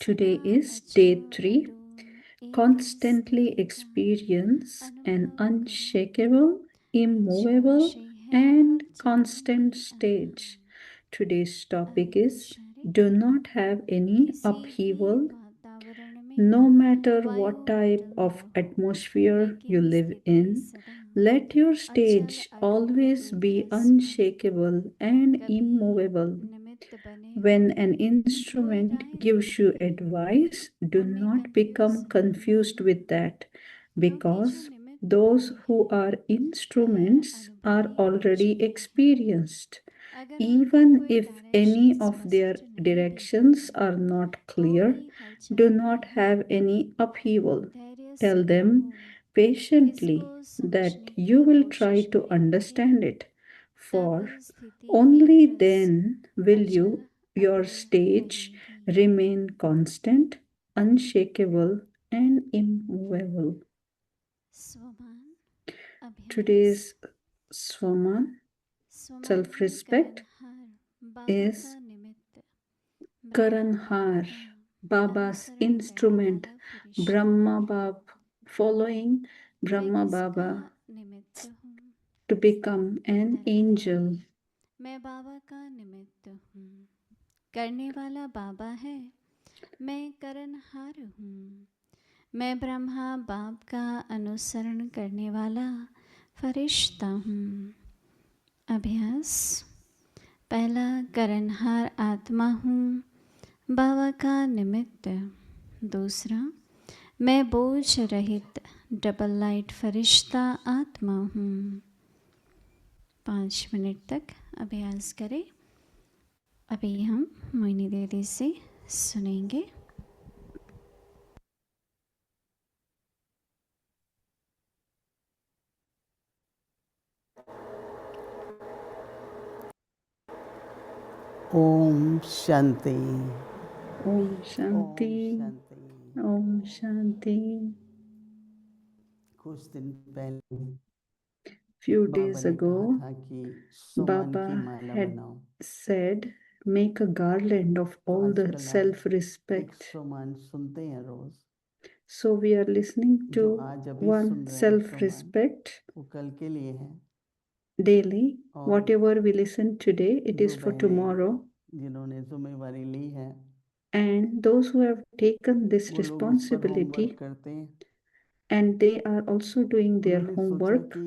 Today is day 3. Constantly experience an unshakable, immovable, and constant stage. Today's topic is do not have any upheaval. No matter what type of atmosphere you live in, let your stage always be unshakable and immovable. When an instrument gives you advice, do not become confused with that because those who are instruments are already experienced. Even if any of their directions are not clear, do not have any upheaval. Tell them patiently that you will try to understand it, for only then will your stage remain constant, unshakable, and immovable. Today's Swaman, self-respect, is Karanhar, Baba's instrument, Brahma Bab, following Brahma Baba to become an angel. मैं बाबा का निमित्त हूँ, करने वाला बाबा है, मैं करनहार हूँ। मैं ब्रह्मा बाप का अनुसरण करने वाला फरिश्ता हूँ। अभ्यास पहला, करनहार आत्मा हूँ, बाबा का निमित्त। दूसरा, मैं बोझ रहित डबल लाइट फरिश्ता आत्मा हूँ। 5 मिनट तक अभ्यास करें। अभी हम मोहिनी दीदी से सुनेंगे। Om Shanti. Om Shanti. Om Shanti. कुछ दिन पहले Few days ago, था कि सुमन की Baba माला had बनाओ। said, make a garland of all the आजकल आप self-respect. सुमन सुनते हैं रोज। So we are listening जो to आज अभी one सुन रहे हैं self-respect वो कल के लिए है। daily. और Whatever we listen today, it is जो for बहनें tomorrow. जिन्होंने जिम्मेवारी ली है And those who have taken this वो लोग उस पर होमवर्क responsibility, करते हैं। and they are also doing their उन्होंने सोचा homework. कि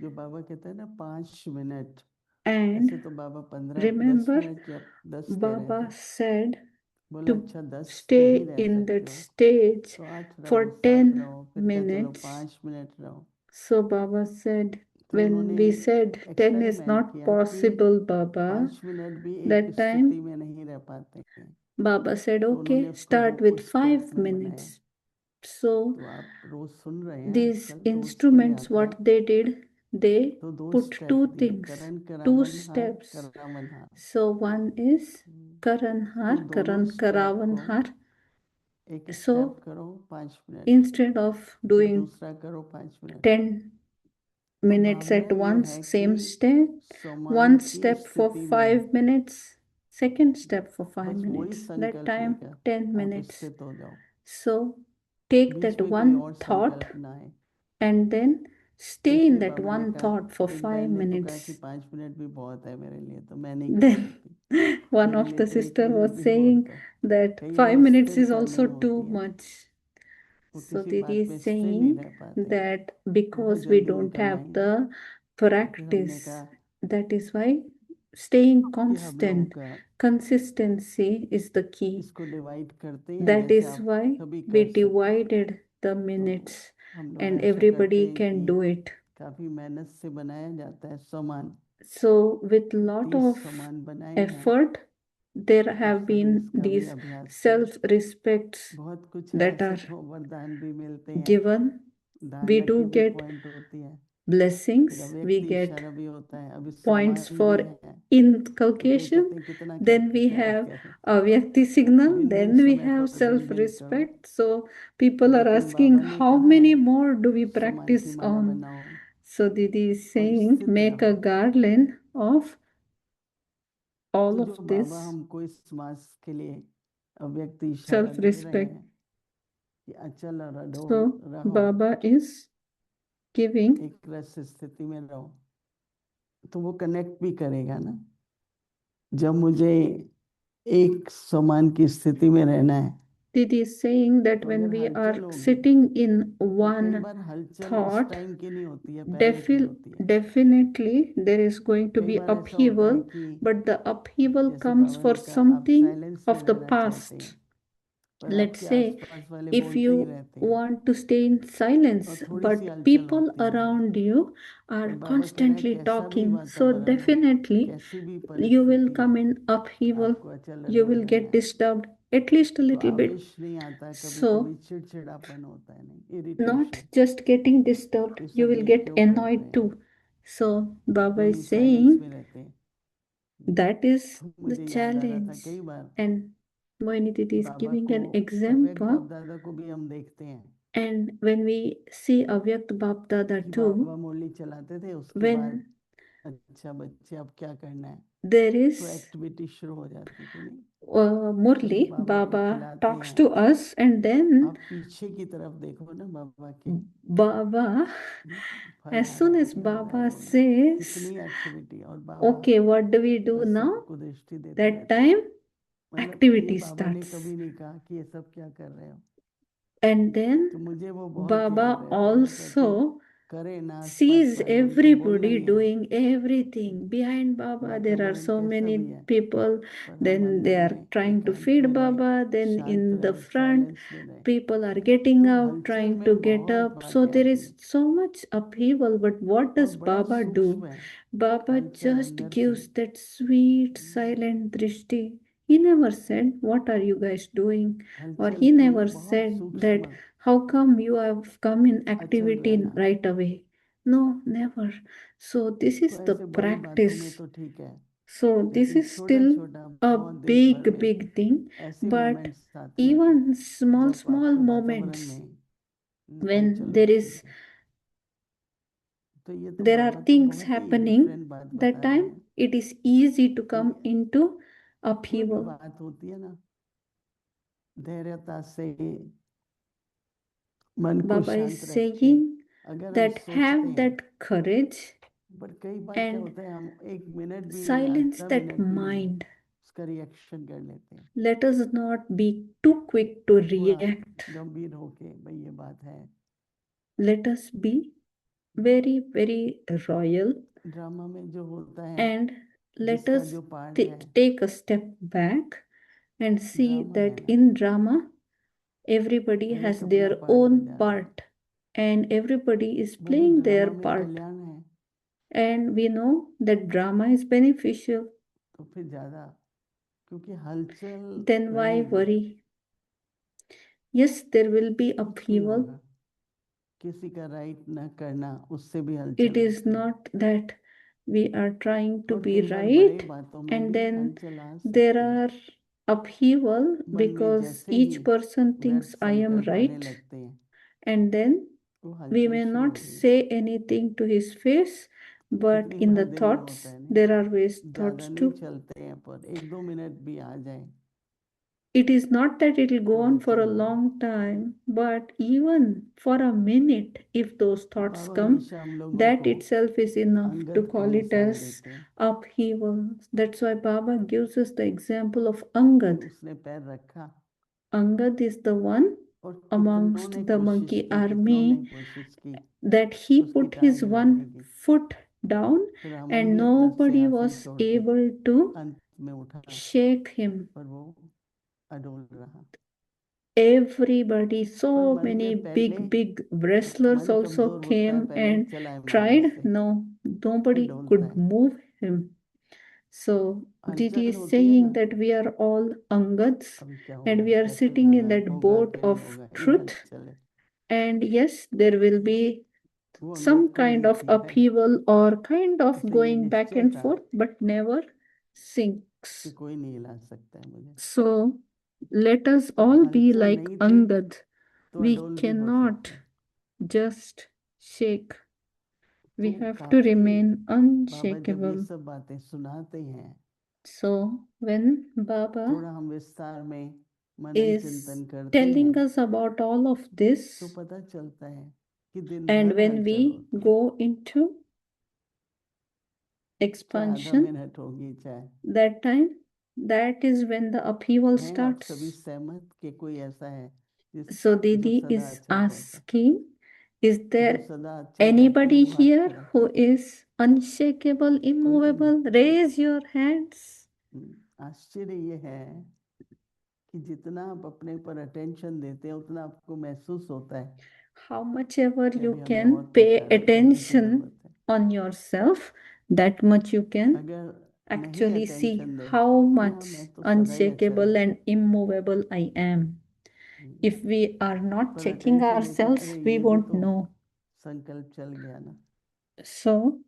जो बाबा कहते हैं ना 5 मिनट, And ऐसे तो बाबा 15-10 remember, मिनट या 10 दे रहे Baba थे। said बोला to अच्छा 10 stay नहीं रह in सकते that हो stage तो 8 रहो, for 7 10 रहो, फिर क्या चलो minutes. 5 मिनट रहो। So Baba said, तो when उन्होंने we said 10 is experiment not किया कि possible, Baba, 5 मिनट भी एक that स्थिति time में नहीं रह पाते हैं। Baba said, तो okay, उन्होंने start प्रभु को with 5 स्टेप में बनाया। minutes. So तो आप रोज सुन रहे हैं these आजकल रोज की instruments, यात्रा। what they did, they तो 2 put स्टेप 2 दिए, things, करण 2 करावन हार steps. करावन हार। So one is Karan तो Har, दोनों Karan स्टेप Karavan को Har. एक स्टेप So करो 5 मिनट, instead of फिर doing दूसरा करो 5 मिनट। 10 तो minutes भावना at ये once, है same कि step, समान one की step for स्थिति में 5 minutes, second step for 5 बस वही minutes, that संकल्प time लेकर 10 आप minutes. स्थित हो जाओ। So take बीच that में कोई one और thought संकल्प ना आए। and then stay in इसलिए that बाबा ने one कहा, thought for एक 5 बहन ने तो कहा minutes. कि 5 मिनट भी बहुत है मेरे लिए, तो मैं नहीं कर Then सकती। one मेरे of लिए the तो 1 sister मिनट was भी saying बहुत है। that कई 5 बार minutes is स्थिरता also नहीं too होती है, much. वो So किसी Didi बात is पे स्थिर नहीं saying रह पाते, that बहुत because we जल्दी don't उनका have माइंड। the तो फिर हमने practice, कहा that is why staying कि हम लोगों constant, का consistency is the key. इसको डिवाइड करते हैं, That जैसे is आप why कभी we कर सके। divided the तो minutes हम लोग and ऐसा करते everybody हैं can कि do it. काफी मेहनत से बनाया जाता है सामान। So with lot 30 of सामान बनाए हैं effort, there और have सभी been इसका भी these अभ्यास किया। self-respects बहुत कुछ that ऐसे are तो वरदान भी मिलते हैं, given. We दान do की भी get पॉइंट होती है, blessings, फिर we अव्यक्त get इशारा भी होता है, अभी points सामान for भी है। तो कई inculcation, कहते हैं कितना then करें we क्या have करें, a Vyakti signal, भिन्न then भिन्न we समय have पर भिन्न भिन्न करो। self-respect. So people are लेकिन asking, बाबा ने how कहा many है more do we सामान की practice माला on? बनाओ So Didi is और saying, स्थित make a रहो। garland of तो all जो of बाबा this. हमको इस मास के लिए अव्यक्त इशारा दे रहे self-respect. हैं कि अचल और अडोल So रहो, Baba is giving एक रस स्थिति में रहो, तो वो कनेक्ट भी करेगा ना। जब मुझे एक समान की स्थिति में रहना है, Didi is saying that तो when अगर we हलचल are होगी, sitting in तो कई one बार हलचल उस thought, टाइम की नहीं होती है, पहले की होती है। definitely there is going to कई be बार ऐसा होता है upheaval, कि but the upheaval जैसे comes बाबा for ने कहा, आप something साइलेंस में of the रहना चाहते हैं, past. पर Let's आपके say आसपास वाले if बोलते ही you रहते हैं want to stay in silence, और थोड़ी सी but हलचल people होती है। around you पर are बाबा कह रहा है constantly कैसा भी talking, so वातावरण हो, definitely कैसी भी you will परिस्थिति come हो, in upheaval, आपको अचल you अडोल will रहना get है। disturbed at least a तो little bit. आवेश नहीं आता है, कभी So कभी चिड़चिड़ापन होता है, नहीं not irritation, just getting disturbed, ये you सब will ये get क्यों कर रहे annoyed हैं, too. So Baba वही is साइलेंस saying में रहते हैं। that is तो the मुझे याद आ रहा था challenge. कई बार And Moini Didi is Baba giving को, an अव्यक्त example. बाप दादा को भी हम देखते हैं And when we see Avyakt Bap Dada कि too, बाबा मुरली चलाते थे, उसके बाद when अच्छा बच्चे अब क्या करना है, there तो is एक्टिविटी शुरू हो जाती थी, नहीं? Murli, बाबा को Baba खिलाते talks हैं, to us, and then आप पीछे की तरफ देखो ना बाबा के, Baba, फल as आ soon रहा है, as ये हो रहा है, Baba वो हो रहा है, says, कितनी एक्टिविटी, और बाबा okay, what do we do बस now? सबको दृष्टि देते That रहते हैं। time मतलब ये activity बाबा ने starts. कभी नहीं कहा कि ये सब क्या कर रहे हो, And तो then मुझे वो बहुत याद Baba रहता है। मैं कहती हूँ, also करे ना आसपास sees वाले, उनको बोलना everybody ही है, doing everything behind Baba. There are वातावरण so कैसा many भी है, people. पर हम Then they अंदर are में trying to एकांत feed में रहे, Baba. Then शांत in the रहे, front, साइलेंस में रहे। people are getting तो out, हलचल trying में to get बहुत up. So बातें there आती is हैं so much upheaval. But what और does बड़ा Baba सूक्ष्म do? है। Baba हलचल just अंदर से, gives that sweet, silent drishti. He never said, "What are you guys doing?" Or हलचल he की never बहुत said that, सूक्ष्म "How come you have come in अचल activity रहना। right away?" No, never. So this is तो the ऐसे बड़ी बातों में practice. तो ठीक है, So this लेकिन is छोटा still छोटा a बहुत दिन भर big, में big thing. ऐसे But मोमेंट्स आते हैं even small, जब small आपके वातावरण moments में when हलचल there होती is है। तो ये तो there are बाबा तो things बहुत ही happening, डिफरेंट बात बता that रहे time हैं it is easy to कि come into कोई भी upheaval. बात होती है ना, धैर्यता से मन को Baba शांत is रख के saying अगर हम that सोचते have हैं, that courage पर कई बार क्या and होता है, हम एक मिनट भी नहीं, silence आधा that मिनट भी नहीं mind. उसका रिएक्शन कर लेते हैं, Let us not be too quick to थोड़ा react. गंभीर होके भाई ये बात है। Let us be very, very royal, drama में जो होता है, and let जिसका us जो पार्ट है, take a step back and see drama है that ना, in drama everybody her has एक अपना their पार्ट own बजा रहा है, part and everybody is वो भी playing their ड्रामा में part, कल्याण है, and we know that drama is beneficial. तो फिर ज्यादा, क्योंकि हलचल Then why रहेगी, worry? Yes, there will be कुछ भी upheaval. होगा, किसी का राइट न करना, उससे भी It हलचल is होती है। not that we are trying to और be कई बार बड़े right, बातों में and भी then हलचल आ there सकती है। are upheaval मन में because जैसे each ही person व्यर्थ thinks I am संकल्प आने right, लगते हैं, and then वो we हलचल may शुरू not हो गई। say anything to his face, but कितनी in बार the दिन में thoughts होता है, नहीं there are ways ज्यादा thoughts नहीं too. चलते हैं, पर एक दो मिनट भी आ जाए It is not that it will go तो on for a हलचल हो। long time, but even for a minute, if those तो thoughts बाबा come, हमेशा हम लोगों that को itself is enough to Angad का call it मिसाल as देते हैं upheaval. That's why Baba gives us the example of कि Angad. उसने पैर रखा Angad is the one और कितनों amongst ने the कोशिश monkey की, कितनों ने army कोशिश की, that he उसकी put टांग his नहीं one लगी। foot down फिर अमन and भी अपना nobody सिंहासन was छोड़ के able to अंत में उठा, shake him. पर वो अडोल रहा। Everybody, पर so मन many में पहले, big wrestlers मन also कमजोर होता है, came पहले and चलाए मारने tried. से, No, फिर nobody डोलता could है। move him. So Didi हलचल is होती है saying ना, that we are all Angads अभी क्या and होगा, we are कैसे sitting in होगा, that होगा boat क्या नहीं of होगा, ये truth. हलचल है। And yes, there will be वो some अंगद को kind ये of थी है upheaval or kind of उसे ये going back निश्चय and था forth, but never कि sinks. कोई नहीं हिला सकता है मुझे। So let us तो all be हलचल like नहीं थी Angad. तो We अडोल भी हो cannot सकते हैं। just shake. We तो have to काफी remain बाबा जब ये unshakable. सब बातें सुनाते हैं, So when Baba थोड़ा हम विस्तार में मनन is चिंतन करते telling हैं us about all of this, तो पता चलता है कि दिन and भर when हलचल we होती है। go into चाहे आधा expansion, मिनट होगी, चाहे that time, that is when the upheaval हैं आप starts. सभी सहमत कि कोई ऐसा है So जो Didi सदा is अच्छा कहता है, asking, is जो there सदा अच्छा कहता है anybody वो हाथ here खड़ा who करे। is unshakable, कोई भी immovable? नहीं। Raise your hands. आश्चर्य ये है कि जितना आप अपने पर अटेंशन देते हैं उतना आपको महसूस होता है How much ever कि you अभी हमें can और pay प्रचारक करने की attention जरूरत है। on yourself, that much you can अगर नहीं actually see attention they how कि much हाँ मैं तो सदा ही अच्छा unshakable रहता and immovable I am. हूँ, If we are not पर checking अटेंशन देते ourselves, अरे we ये भी won't तो know. संकल्प चल गया ना। So,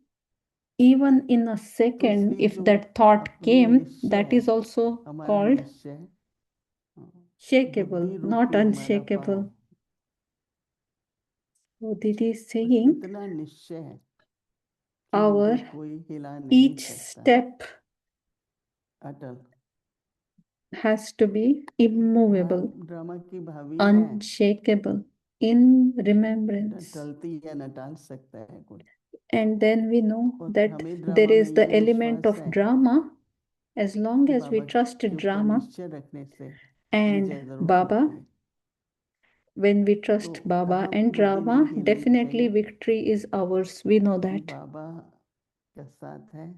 even in a तो second, इसलिए if जो that thought अपनी came, निश्चय that है, is also हमारा called निश्चय, हाँ, shakeable, बुद्धि not रूपी हमारा unshakable. पाँव, So Didi is बस saying, इतना निश्चय है कि मुझे our कोई हिला नहीं each सकता, step Atal. has to be immovable, drama की भावी है, unshakable, in न remembrance. टलती या न टाल सकता है कोई। And then we know और that हमें there ड्रामा में is the ये element विश्वास of है drama as long कि as we बाबा trust के ऊपर drama. निश्चय रखने से And विजय जरूर Baba, मिलती है। when we तो trust Baba कहाँ and बुद्धि नहीं drama, हिलनी definitely चाहिए victory is ours. We know कि that. बाबा का साथ है,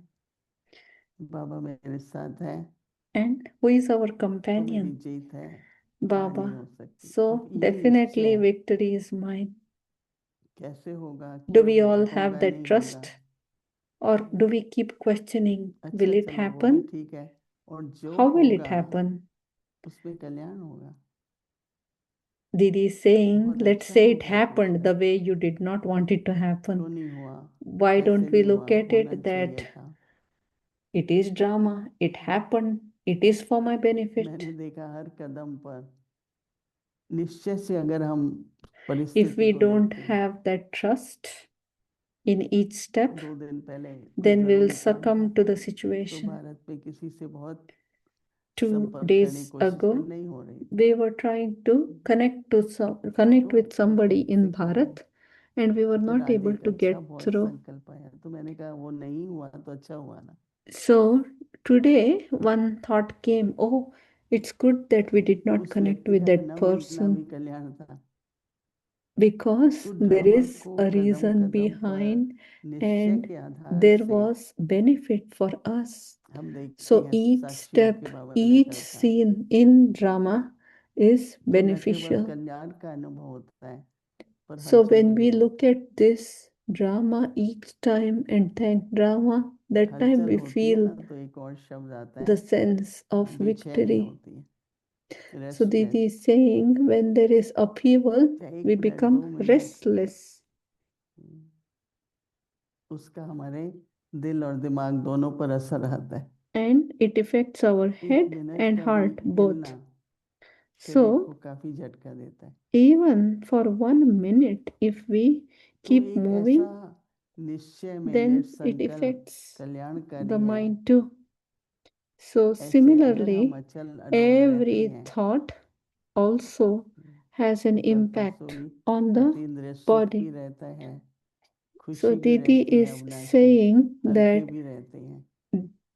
बाबा मेरे साथ है And who is our तो मेरी companion? जीत है, हार नहीं Baba. हो सकती। So अब ये definitely निश्चय victory is mine. कैसे होगा, Do क्या we all होगा have that नहीं होगा, trust? Or do we keep questioning, will अच्छा it चलो वो भी happen? ठीक है, और जो How will it होगा happen? उसमें कल्याण होगा, Didi is saying, बहुत let's अच्छा say it होगा happened कुछ, the way you did not want it to क्यों happen. नहीं हुआ, Why ऐसे don't we नहीं look हुआ, at होना it चाहिए that था। it is drama, it happened, it is for my benefit? मैंने देखा हर कदम पर निश्चय से अगर हम If परिस्थिति we को don't लेते हैं, have that trust in each step, 2 दिन पहले कोई then we will जरूरी काम succumb था to the तो situation. भारत में किसी से बहुत 2 संपर्क करने की days कोशिश ago, नहीं हो रही थी, we were trying to connect with somebody खुद in से क्यों Bharat, and we were फिर not आज able एक to अच्छा get बहुत through. संकल्प आया, तो मैंने कहा वो नहीं हुआ तो अच्छा हुआ ना। So today one thought came, oh, it's good that we did not उस connect व्यक्ति with का that न मिलना भी person, कल्याण था। because तो there ड्रामा is को a कदम reason कदम पर behind, निश्चय and के आधार there से was benefit for us. हम देखते So हैं each साक्षी होके step, बाबा ने each कर कहा, scene in drama is तो न केवल beneficial. कल्याण का अनुभव होता है पर So हलचल when भी we होती look at this drama each time and thank drama, that है। time हलचल we होती है feel ना तो एक और शब्द आता the है, sense of बेचैनी victory. होती है, So Didi restless. is saying, when there is upheaval, चाहे we 1 minute 2 become minute restless. उसका हमारे दिल और दिमाग दोनों पर असर रहता है। And it affects our 1 head minute and का भी heart both. हिलना शरीर So को काफी झटका देता है। even for 1 minute, if we तो keep एक moving, ऐसा निश्चय में then निर it संकल्प affects कल्याणकारी the है। mind too. So ऐसे अगर हम similarly, अचल अडोल रहते every हैं thought also has an जब तक impact सोई on the अतीन्द्रिय सुख भी body. रहता है, खुशी So भी Didi रहती है, is अविनाशी saying हल्के that भी रहते हैं,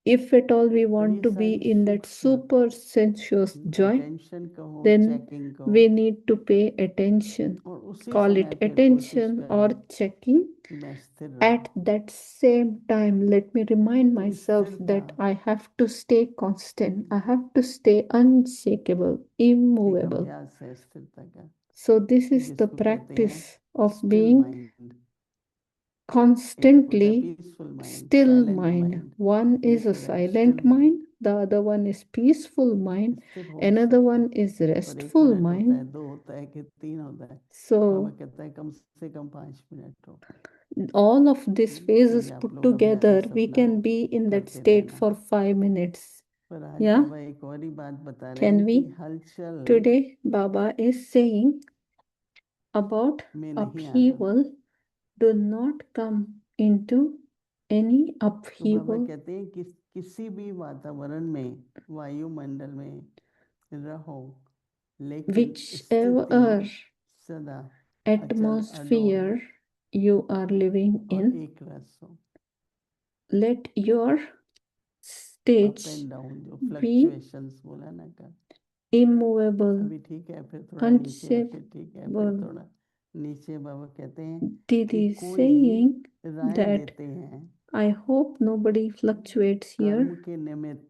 if at all we पर want ये to be सारी in that सूक्ष्म super sensuous joy, अटेंशन कहो, then चेकिंग we कहो, need to pay attention. और उसी Call समय it फिर कोशिश attention or करो checking. कि मैं स्थिर रहूं। At that same time, let me remind तो myself स्थिरता that I have to stay constant. I have to stay unshakable, एक immovable. अभ्यास है स्थिरता का, So this is the जिसको कहते हैं practice of still being mind. एक होता है constantly peaceful mind, still silent mind. Mind, One ये is a फिर है silent still mind, the other one is peaceful mind, स्थिर हो another सकता one है, is पर 1 restful मिनट होता है, mind. 2 होता है कि 3 होता है। बाबा So कहता है कम से कम 5 मिनट हो। all of these तो phases ये आप put लोग together, अभ्यास we अपना can be in that करते state रहना। for 5 minutes. पर आज Yeah, बाबा एक और ही बात बता रहे can हैं we? कि हलचल Today, Baba is saying about में नहीं आना। upheaval. Do not come into any तो बाबा upheaval. कहते हैं कि किसी भी वातावरण में, वायुमंडल में रहो, लेकिन whichever स्थिति सदा atmosphere you are living और in, एक रस हो। let your up stage and down जो be फ्लक्चुएशंस बोला ना कर, immovable, अभी ठीक है फिर थोड़ा नीचे है, फिर ठीक है फिर unshakable. थोड़ा नीचे। बाबा कहते हैं Didi कि is कोई saying राय that देते हैं I hope nobody fluctuates कर्म here. के निमित्त।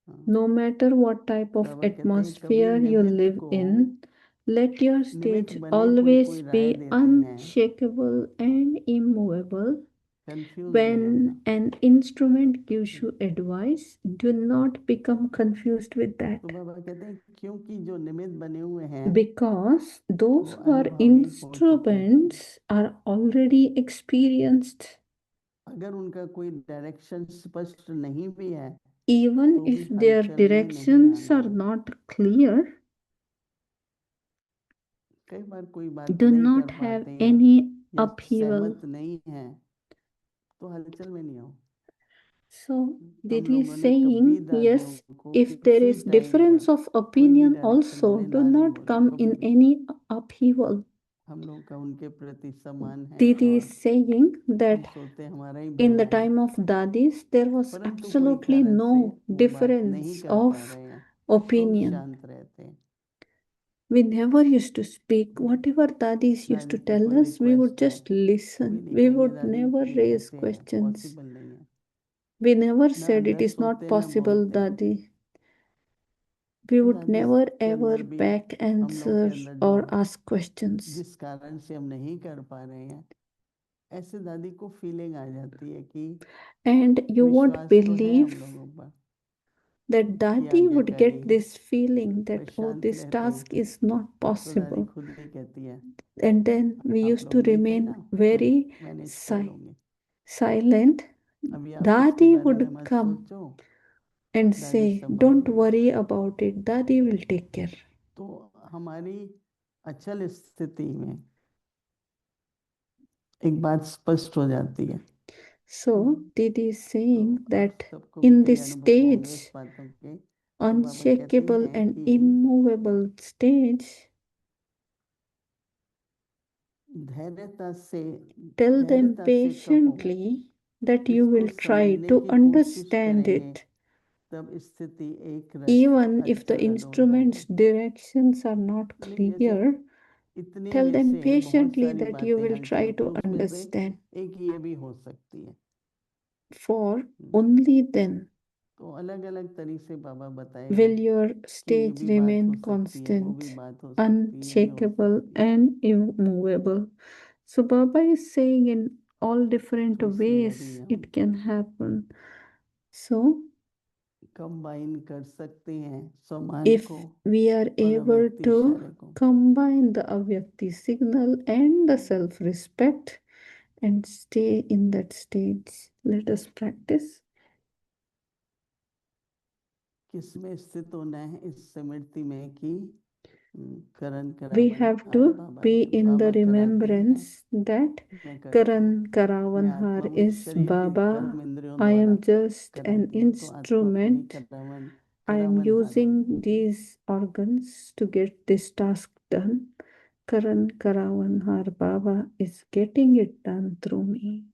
हाँ, No matter what type of बाबा कहते हैं कभी atmosphere you निमित्त live को in, let your निमित्त stage बने कोई always कोई राय be देते हैं, unshakable and immovable. कंफ्यूज नहीं When होना। an instrument gives you advice, do not become confused with that. तो बाबा कहते हैं क्योंकि जो निमित्त बने हुए हैं Because those वो who are अनुभवी हो चुके हैं। instruments are already experienced. अगर उनका कोई डायरेक्शन स्पष्ट नहीं भी है Even तो भी if their हलचल में नहीं directions आना are है। not clear, कई बार कोई बात do नहीं not कर have पाते हैं any या upheaval. सहमत नहीं है तो हलचल में नहीं हो। So, हम Didi is लोगों ने saying, कभी दादियों yes, को if there किसी is टाइम difference पर of कोई भी opinion डायरेक्शन also, वाले do ना नहीं not बोले come कभी in भी। any upheaval. हम लोग का उनके प्रति सम्मान है Didi और is saying हम that सोचते हैं हमारा ही in the भला है, time of Dadis, there was परंतु कोई absolutely कारण से no वो बात नहीं difference कर पा of रहे हैं तो opinion. शांत रहते हैं। We never used to speak. Whatever Dadis used to दादी से tell कोई us, we would रिक्वेस्ट है just कभी listen. नहीं We कहेंगे would दादी never ये raise कैसे है, questions. पॉसिबल नहीं है। We never ना said it अंदर is not सोचते ना possible, बोलते। Dadi. We तो would दादी never के ever अंदर भी back हम लोग के answer अंदर जो or ask questions. जिस कारण से हम नहीं कर पा रहे हैं ऐसे दादी को फीलिंग आ जाती है कि And you won't विश्वास तो है हम believe लोगों पर that कि Dadi आज्ञाकारी would है, get this feeling पर that, oh, शांत this रहते task हैं। is not तो दादी possible. खुद ही कहती है And then we आप used लोग to नहीं remain कहना very मैनेज कर लूंगी। silent. अभी आप इसके Dadi बारे would में मत come सोचो, and दादी say, संभाल don't लेंगी। worry about it. Dadi will take care. तो हमारी अचल स्थिति में एक बात स्पष्ट हो जाती है। So, Didi is saying तो that सबको भी in कई this अनुभव होंगे इस stage, बातों के। तो बाबा कहते unshakable हैं and कि immovable stage, धैर्यता से tell them धैर्यता से कहो, patiently that you will इसको try समझने to की कोशिश understand करेंगे it. तब स्थिति एक रस Even if the अचल अडोल instrument's होगी। directions are not यानी जैसे clear, इतने tell में them से बहुत patiently सारी that you बातें will try हलचल to तो उसमें से understand. एक ये भी हो सकती है। For only then तो अलग अलग तरीके से बाबा बताएगा will your कि ये stage भी बात remain हो सकती है, वो भी constant, बात हो सकती है, ये भी हो unshakable, सकती है। and immovable. So Baba is saying in all different तो इसलिए ways अभी हम it can happen. So combine कर सकते हैं सम्मान if को we are और able अव्यक्ति to इशारे को। combine the Avyakti signal and the self-respect and stay in that stage, let us practice. किसमें स्थित होना है इस स्मृति में कि करण We करावन have हार to बाबा be है, in the बाबा कराते हैं, remembrance that मैं करती Karan हूँ। मैं Karavanhar आत्मा हूँ, is शरीर के Baba. कर्म इंद्रियों I द्वारा am just an कराती हूँ। तो आत्मा को ही instrument. I am करावन हार using बनाती हूँ। these organs to get this task done. Karan Karavanhar Baba is getting it done through me.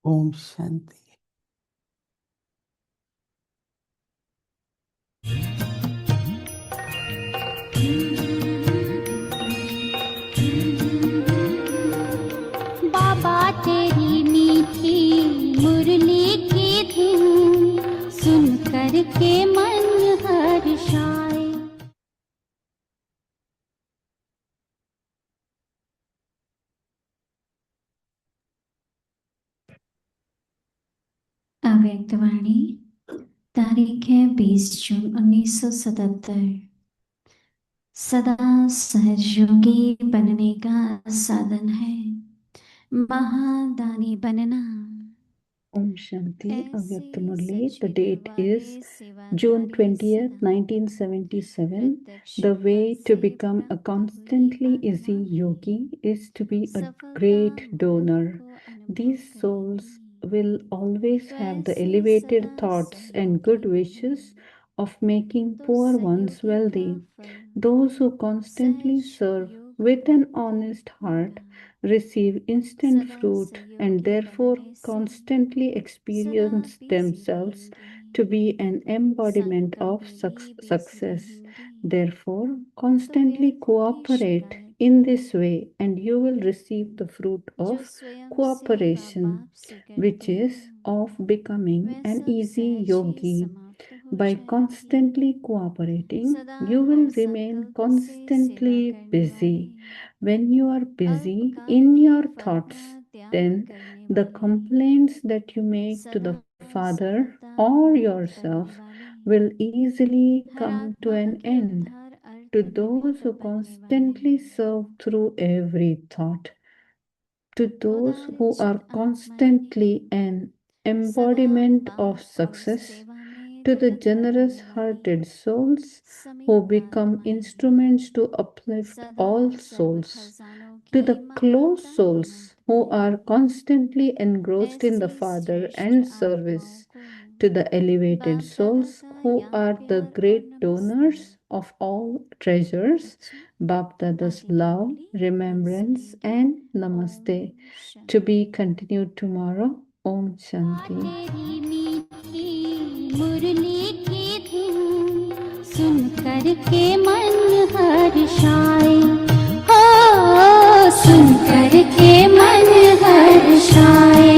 Om Shanti. बाबा तेरी मीठी मुरली की धुन सुन कर के मन हर्षाए। अव्यक्तवाणी तारीख है 20 जून 1977। सदा सहयोगी बनने का साधन है महादानी बनना। Om Shanti, ऐसे Avyakta Murli. The सच्चे date दिल वाले is June सेवाधारी 20th, सदा 1977. प्रत्यक्ष The फल way to से become a प्राप्त constantly हुए easy आत्मा yogi की is to be a सफलता great मुराद donor. को अनुभव These souls करेंगी। will always तो have the ऐसे elevated सदा thoughts and सहयोगी good wishes बने of making तो poor ones सहयोगी का wealthy. फल Those who constantly सहज serve योग with an प्राप्त honest heart होगा। receive instant सदा fruit and सहयोगी therefore बनने से constantly सदा experience बिजी themselves to रहेंगे, be an embodiment of कभी भी बिजी success. रहेंगे Therefore, तो constantly व्यर्थ की cooperate शिकायत in है this way and you will receive the fruit जो of स्वयं सेवा cooperation, बाप से which करते is हो of becoming वह an सब easy सहज ही yogi. समाप्त हो By जाएंगे। constantly cooperating, सदा you will दृढ़ remain संकल्प से सेवा constantly करने busy. वाले, When you are busy अल्पकाल in के your फल thoughts, का त्याग then करने the वाले, complaints that you make to the सदा Father सफलता or प्राप्त yourself करने वाले, will easily her come to आत्मा an के end. उद्धार अर्थ To those निमित्त who बनने constantly वाले, serve through every thought, to those who are उदारचित आत्माएं constantly an सदा embodiment of बाप और success, सेवा में to the दृढ़ता generous रखने वाले, hearted souls who समीप become आत्माएं instruments to uplift सदा all सर्व souls, खजानों to की the close महादान souls who महत्वपूर्ण, are constantly engrossed in the ऐसी Father श्रेष्ठ and आत्माओं service, को to the elevated बाप दादा souls का who याद are the प्यार और great नमस्ते। donors of all treasures, अच्छा, Bap Dada's आगे की love, मुरली कल remembrance, सुनेंगे। and Om namaste. Shanti. To be continued tomorrow. Om Shanti. तेरी मीठी मुरली की धुन सुन कर के मन हर्षाए। हो सुन कर के मन हर्षाए।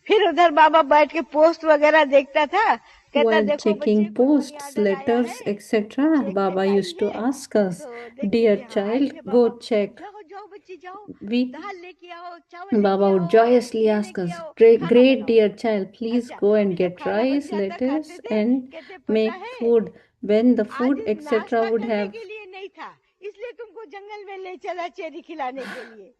फिर उधर बाबा बैठ के पोस्ट वगैरह देखता था, कहता While देखो बच्चे checking कोई मनी posts, ऑर्डर आया letters, है, etc., check Baba used to बताइए। ask us, तो देखते Dear थे, हाँ child, आएंगे go बाबा, check. जाओ जाओ बच्चे जाओ, We दाल लेके आओ, चावल लेके Baba would आओ, joyously ये ask लेके us, आओ, great, खाना great बनाओ। dear child, please अच्छा, go and जब get खाना बन rice, जाता खाते lettuce, थे, and कहते पता make है food. When the आज food, etc., नाश्ता would करने have, के लिए नहीं था, इसलिए तुमको जंगल में ले चला चेरी खिलाने के लिए।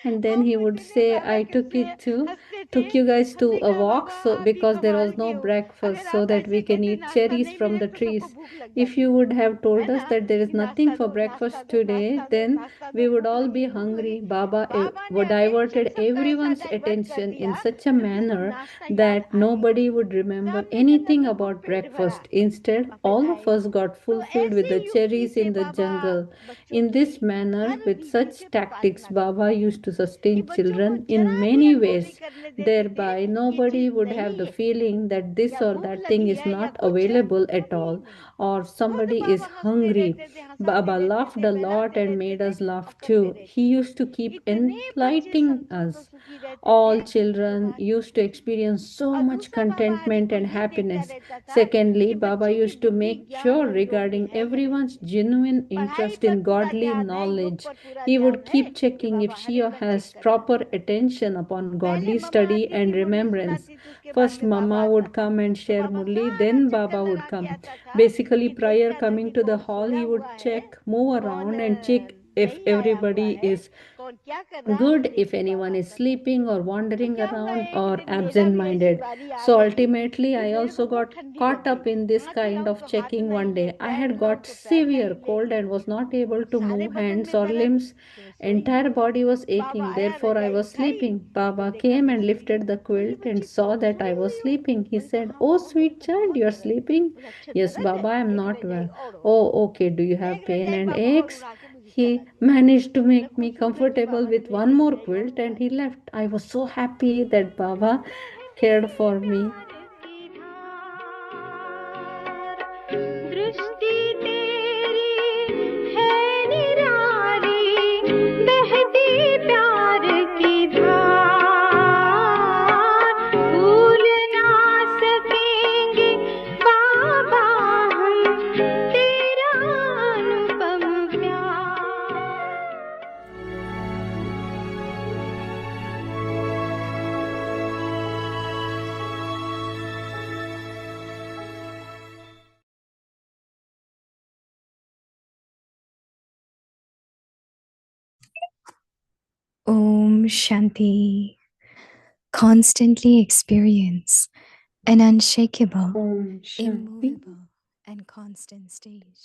and then और he would पूछते थे say, बाबा I कैसे took हंसते थे। you guys to हमने a कहा walk, बाबा so आप भी because there कमाल was no के हो, breakfast, अगर so आप that we ऐसे can कहते eat नाश्ता cherries नहीं from मिले the तो सबको trees. भूख लग If जाती, you would have है told us ना, that there is कि nothing नाश्ता for दो नाश्ता breakfast दो today, नाश्ता दो then नाश्ता दो, we would भूख all लगी be भूख लगी। hungry. Baba बाबा ने अटेंशन diverted सबका ऐसा everyone's डाइवर्ट कर attention in दिया such a कि जिसको manner नाश्ता याद that आ गया, nobody would remember सबने कहना anything सबको about पेट भरा breakfast. Instead, और फिर all of आए। us got तो fulfilled with ऐसे the युक्ति cherries से in the बाबा jungle. बच्चों In की this manner, हर with बीवी such से tactics, प्रार्थना Baba करते थे used to कि sustain बच्चों को children in जरा भी many अनहोनी ways. करने देते थे Thereby, कि ये nobody चीज would have नहीं the है, feeling that this या or भूख that thing लगी is है या not कुछ है, available at कभी all, नहीं। or खुद somebody is बाबा हंसते hungry. रहते थे, हंसाते Baba रहते laughed थे, a lot बहलाते and रहते made थे us laugh और too. करते He रहते थे। used to keep इतने बच्चे enlightening संतुष्ट और us. सुखी रहते थे All जो children बात used to experience so और much दूसरा बाबा हर एक contentment को and ये देखता happiness. रहता था Secondly, कि Baba बच्चे की used to बुद्धि make ज्ञान sure और योग में regarding है कि नहीं everyone's है। genuine पढ़ाई interest पर in पूरा godly ध्यान है, योग knowledge. पर पूरा He would ध्यान है keep कि checking if Baba she Hare or has proper attention upon godly study and remembrance. First, Mama would come and share Murli, then Baba would come. Basically, prior coming to the hall, he would check, move around, and check if everybody is good, if anyone is sleeping or wandering around or absent-minded. So ultimately, I also got caught up in this kind of checking one day. I had got severe cold and was not able to move hands or limbs. Entire body was aching. Therefore, I was sleeping. Baba came and lifted the quilt and saw that I was sleeping. He said, "Oh, sweet child, you're sleeping?" "Yes, Baba, I am not well." "Oh, okay. Do you have pain and aches?" He managed to make me comfortable with one more quilt and he left. I was so happy that Baba cared for me. दृष्टि तेरी है निराली, बहती प्यार की धार, भूल ना सकेंगे बाबा हम तेरा अनुपम प्यार। Om Shanti. Constantly experience an unshakable, Om Shanti. immovable, and constant stage.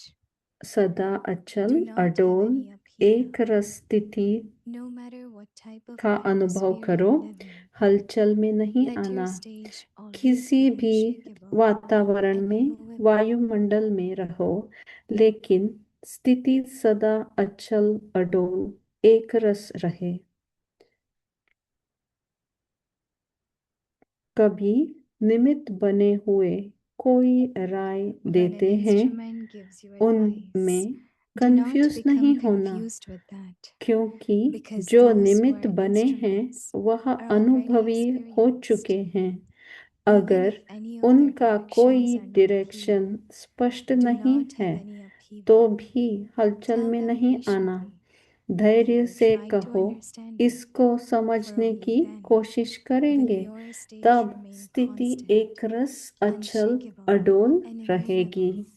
सदा अचल Do not have अडोल any upheaval. एक रस स्थिति No matter what type of का अनुभव atmosphere करो, you live in, हलचल में नहीं let your आना। stage always किसी be भी unshakable वातावरण and में, immovable. वायुमंडल में रहो, लेकिन स्थिति सदा अचल अडोल एक रस रहे। कभी निमित्त बने हुए कोई राय When an देते हैं, instrument gives you advice, उनमें do not कंफ्यूज become नहीं होना, confused with that, क्योंकि because जो those who निमित्त are बने हैं instruments वह are already अनुभवी हो experienced. चुके हैं। Even अगर if any of their उनका कोई directions are not direction clear, स्पष्ट do नहीं not है, have any तो upheaval. भी हलचल Tell में them नहीं आना। patiently that धैर्य you से tried to कहो, understand it, इसको for समझने only की then कोशिश will करेंगे, your stage तब remain स्थिति constant, एक रस अचल unshakable, अडोल and रहेगी। immovable.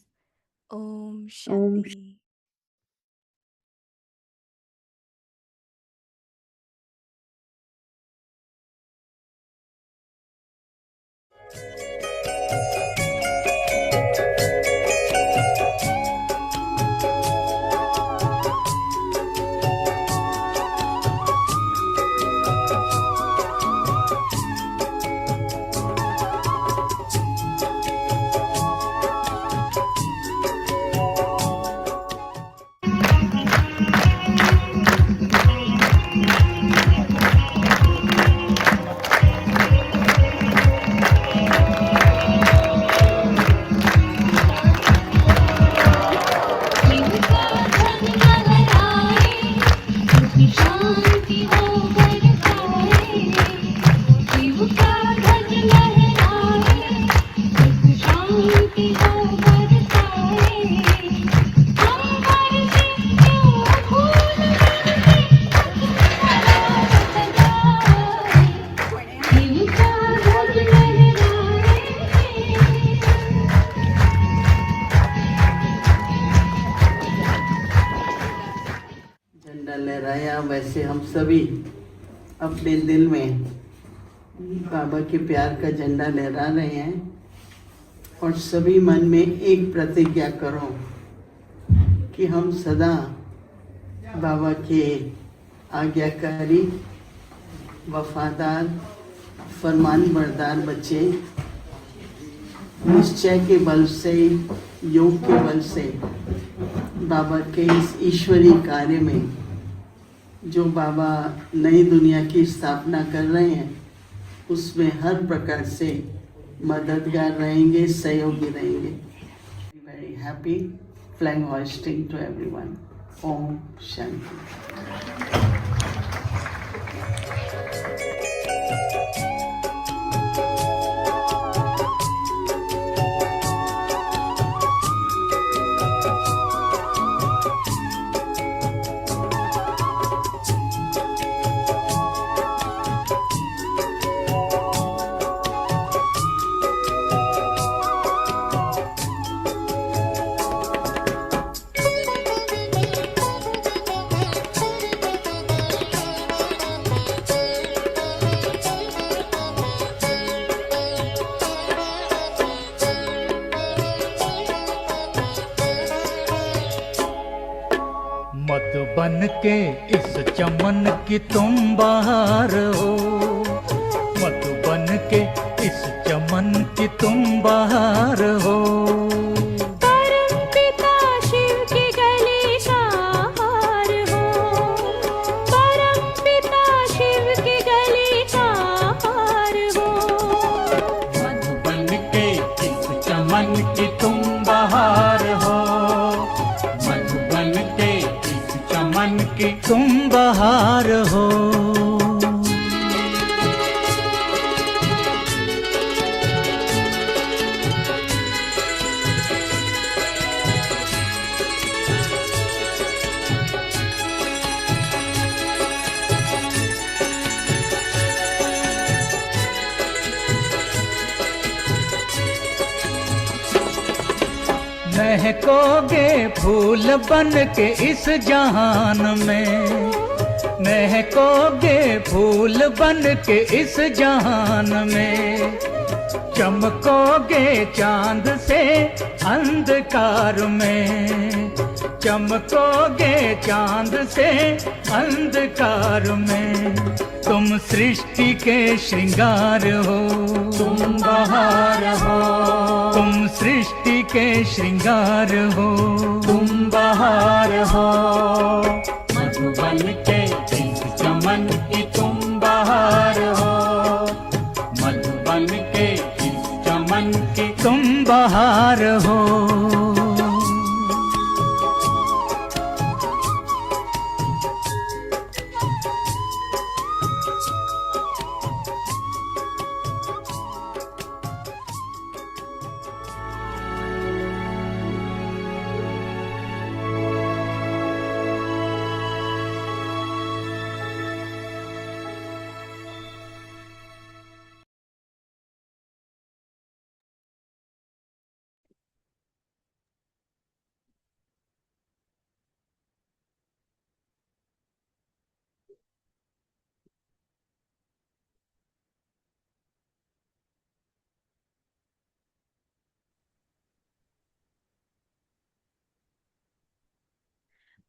Om ओम Shanti. शांति हो बरसाए, शिव का ध्वज लहराए, सुख शांति हो बरसाए। हम बरसे क्यों फूल बरसे, सजाए, शिव का ध्वज लहराए। झंडा लहराया, वैसे हम सभी अपने दिल में बाबा के प्यार का झंडा लहरा रहे हैं और सभी मन में एक प्रतिज्ञा करो कि हम सदा बाबा के आज्ञाकारी, वफादार, फरमानबरदार बच्चे निश्चय के बल से, योग के बल से बाबा के इस ईश्वरीय कार्य में जो बाबा नई दुनिया की स्थापना कर रहे हैं उसमें हर प्रकार से मददगार रहेंगे, सहयोगी रहेंगे। Very happy flag hoisting to everyone. ओम शांति। बन के इस चमन की तुम बहार हो, मधुबन के इस चमन की तुम बहार हो। परम पिता शिव की गली का हार हो, परम पिता शिव की गली का हार हो। मधुबन के इस चमन की तुम बहार हो, मधुबन के इस चमन की तुम बहार हो। महकोगे फूल बन के इस जहान में, महकोगे फूल बन के इस जहान में। चमकोगे चांद से अंधकार में, चमकोगे चांद से अंधकार में। तुम सृष्टि के श्रृंगार हो, तुम बहार हो। तुम सृष्टि के श्रृंगार हो, तुम बहार हो। मधुबन के इस चमन की तुम बहार हो, मधुबन के इस चमन की तुम बहार हो।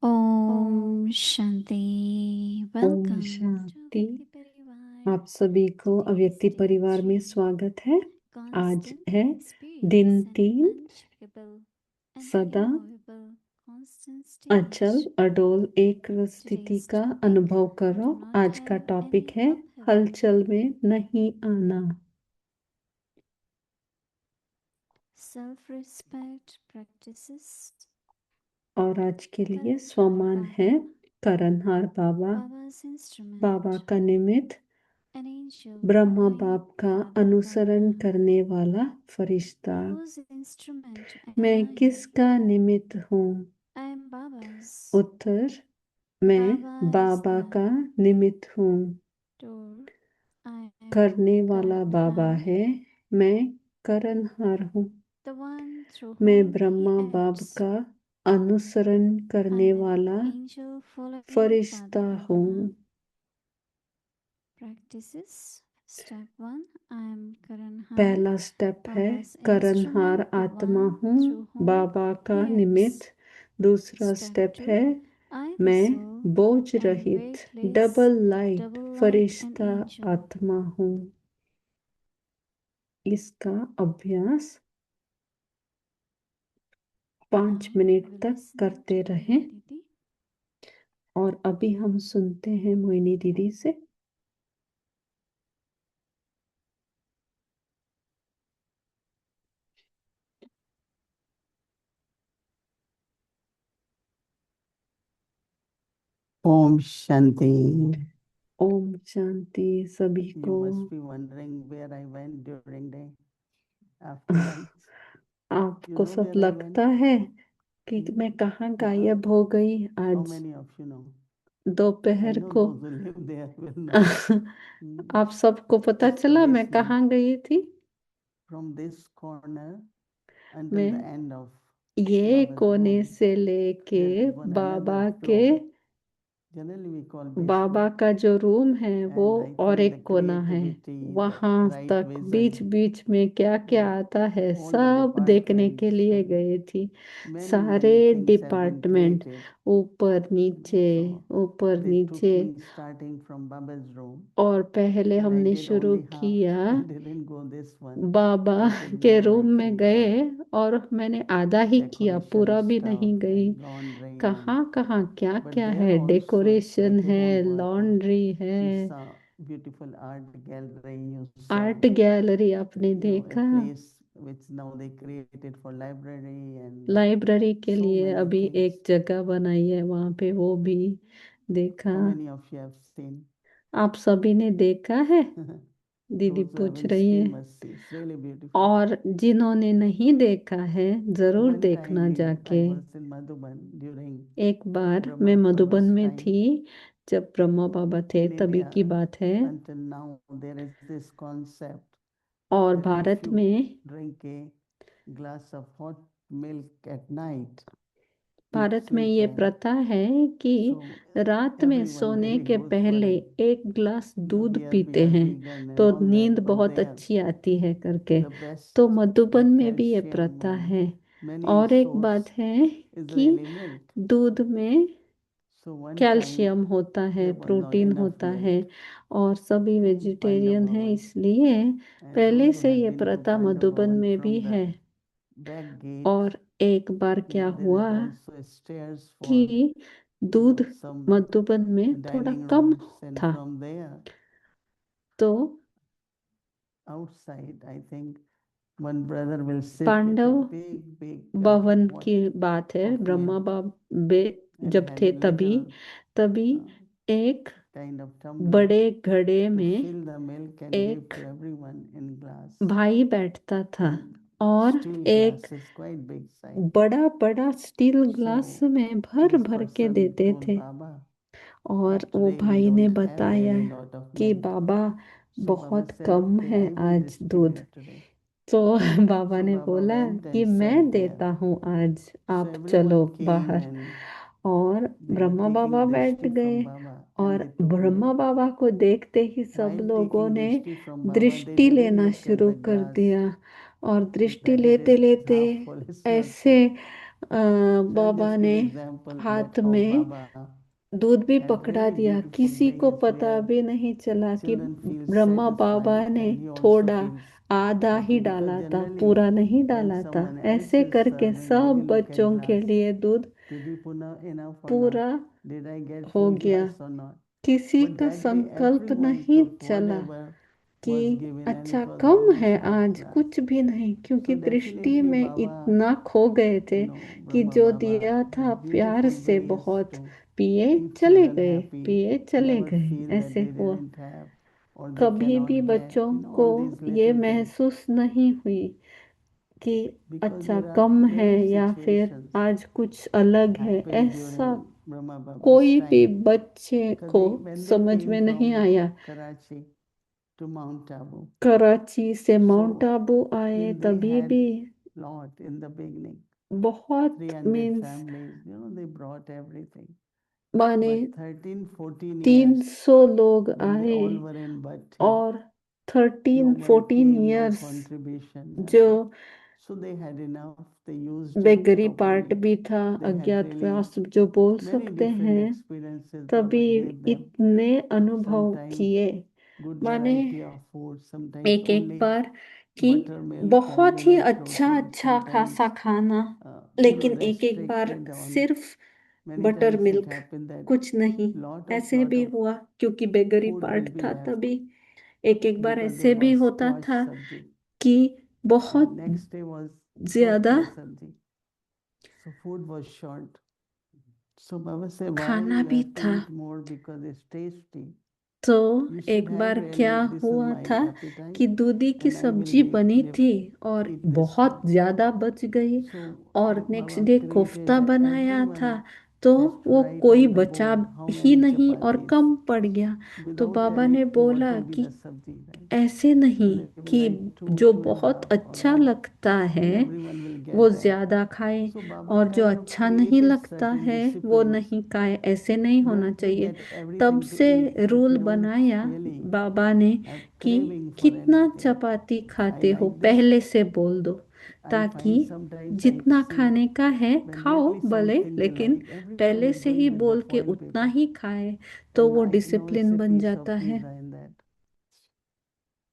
ओम शांति। ओम वेलकम शांति। परिवार। आप सभी को अव्यक्ति परिवार में स्वागत है। आज है दिन 3। सदा अचल अडोल एक स्थिति का अनुभव करो। आज का टॉपिक है हलचल में नहीं आना। Self respect practices. और आज के लिए स्वमान है करणहार बाबा, बाबा का निमित्त, ब्रह्मा बाप का अनुसरण करने वाला फरिश्ता। मैं किसका निमित्त हूँ? उत्तर, मैं बाबा का निमित्त हूँ। करने वाला बाबा है, मैं करणहार हूँ। मैं ब्रह्मा बाप का अनुसरण करने वाला फरिश्ता हूँ। पहला स्टेप है करणहार आत्मा हूँ, बाबा का निमित्त। दूसरा स्टेप है मैं बोझ रहित डबल लाइट फरिश्ता आत्मा हूँ। इसका अभ्यास 5 मिनट तक करते रहें। और अभी हम सुनते हैं मोहिनी दीदी से। ओम शांति। ओम शांति सभी You को। must be wondering where I went during day after lunch. आपको You know सब where I लगता went? है कि मैं कहाँ गायब हो गई How आज many of you know? I दोपहर know को। those who live there will know. आप सबको पता चला मैं Yesterday's कहाँ गई थी? From this corner until मैं the end of ये Baba's कोने room, से लेके there is one Baba another के floor. Generally, we call Baba basement. का जो रूम है वो And I और think एक the कोना है, creativity, the वहां right तक बीच vision, बीच में क्या क्या आता है all the सब देखने के departments लिए and गई थी। many सारे things have been department, created. ऊपर नीचे So ऊपर they took नीचे। me starting from Baba's room, और पहले and I हमने did शुरू only half. किया, I didn't go this one. Baba I could के more, रूम I में think, गए और मैंने आधा ही किया, decoration पूरा भी stuff नहीं गई। and laundry and कहाँ कहाँ क्या but क्या there है, also डेकोरेशन like a है, whole world. लॉन्ड्री You है, saw beautiful art gallery. You saw art gallery आपने a देखा। place which now they created for library and library के so लिए many अभी things. एक जगह बनाई है वहां पे, वो भी देखा। How many of you have seen? आप सभी ने देखा है? दीदी Those who पूछ haven't रही है। seen must see. It's really beautiful. और जिन्होंने नहीं देखा है जरूर One देखना time जाके। I was in Madhuban during एक बार Brahma मैं Baba's मधुबन में time. थी, जब ब्रह्मा बाबा थे In तभी India, की बात है। until now, there is this concept और that if भारत you में drink a glass of hot milk at night, eat Bharat में sweet ये and प्रथा है कि so रात में everyone सोने really के goes for पहले a एक ग्लास दूध beer, पीते beer हैं vegan and तो all नींद that, but बहुत there अच्छी आती है करके। the best तो मधुबन like में भी ये calcium प्रथा and है। many और एक source बात है is कि really milk. दूध में So one time कैल्शियम होता है, there was not protein enough होता है, milk और सभी in वेजिटेरियन हैं, Pandav इसलिए and पहले those who से have ये been to प्रथा मधुबन Pandav में भी from the है। back gate, और एक बार क्या there हुआ is also stairs for कि दूध some मधुबन में थोड़ा dining कम rooms and था, from there तो outside I think one brother will sit with Pandav a big भवन pot की बात है, of ब्रह्मा milk बाबे and जब had थे a तभी little एक kind of tumbler बड़े घड़े to में fill the milk and give एक to everyone in glass. भाई बैठता था And और steel एक glasses, quite big size. बड़ा बड़ा स्टील ग्लास So में भर this भर के person देते told थे। Baba, और but वो today we भाई ने don't have बताया very lot of कि milk. बाबा So Baba बहुत said, कम okay, है I will आज दूध। distribute today. तो बाबा So ने Baba बोला went कि and मैं sat there. देता हूँ आज, So आप चलो everyone came बाहर। and और they were Brahma Baba taking बैठ drishti गए, from Baba and और they took ब्रह्मा milk. बाबा को देखते ही सब While लोगों taking ने drishti from Baba, they दृष्टि didn't लेना look at शुरू the कर glass दिया। और दृष्टि that it लेते is लेते half full, it's not ऐसे full. So I'll बाबा just give ने example हाथ that how में Baba दूध भी had पकड़ा very दिया, beautiful किसी को days पता where भी नहीं चला कि children feel ब्रह्मा बाबा satisfied ने and he also थोड़ा feels आधा ही happy because डाला था, generally पूरा नहीं when डाला था। someone else ऐसे is करके serving, they सब will look at बच्चों के glass. लिए दूध Did he put enough or not? पूरा Did I get हो full गया। glass or not? किसी But का that day संकल्प everyone नहीं took चला whatever कि was given and अच्छा it was कम है almost half आज, glass. कुछ भी नहीं, क्योंकि So दृष्टि definitely में Baba, इतना खो गए थे कि Brahma जो Baba दिया था had प्यार beautiful से ways बहुत, to पिए keep चले children गए, happy, पिए चले never गए, feel that ऐसे they हुआ। didn't have or they कभी cannot भी get, बच्चों को all these ये little things. महसूस नहीं हुई कि Because अच्छा there are कम है many या फिर situations आज कुछ अलग है, happened ऐसा during Brahma Baba's कोई भी time. बच्चे Because को when they समझ came में नहीं from आया। Karachi to Mount Abu, Karachi से माउंट so आबू आए when they तभी had भी lot in the beginning, बहुत 300 means families, they brought everything. माने But 13-14 years 300 लोग when they आए, all were in Bhatti, और no 13-14 one came, no years contribution, जो nothing. So they had enough, they used it beggary part properly. भी था, They had अज्ञातवास really जो बोल many सकते different हैं, experiences Baba तभी gave them. इतने अनुभव Sometimes किए। good माने variety of food, sometimes एक एक only बार कि buttermilk and बहुत ही village अच्छा roti, अच्छा sometimes खासा खाना, लेकिन एक एक बार restricted on. सिर्फ Many butter times it milk, happened that कुछ नहीं। ऐसे भी lot of हुआ क्योंकि beggary food part will be था left तभी। एक एक बार because ऐसे there भी was होता squash था sabji कि and बहुत next day was ज्यादा sotla sabji. So food was short. So Baba said, why खाना you भी have to था। eat more because it's tasty. तो You should एक have बार really, क्या this is हुआ my था appetite कि दूधी की and I will सब्जी be बनी live, थी और eat this बहुत one. ज्यादा बच गई, So और next Baba day created kofta बनाया था, everyone तो left, वो right कोई on the बचा board, how ही many नहीं और chapatis, कम पड़ गया। तो without बाबा telling ने what बोला will be कि the sabji, right? ऐसे नहीं So they will कि write two, जो two and a बहुत half, or अच्छा one, लगता and है everyone will वो get that. ज्यादा खाए So Baba और जो kind of अच्छा नहीं created लगता certain है वो disciplines नहीं खाए, ऐसे नहीं होना where we चाहिए। get तब everything to से eat. So if rule we don't बनाया really बाबा ने have कि craving for कितना anything, चपाती I खाते हो like this. पहले से बोल दो, I ताकि find sometimes I जितना see खाने का है when खाओ really भले, something they लेकिन like, everyone पहले is से going ही with the बोल के foil उतना paper. ही खाए तो And वो I know it's discipline a बन piece जाता of है। pizza in that.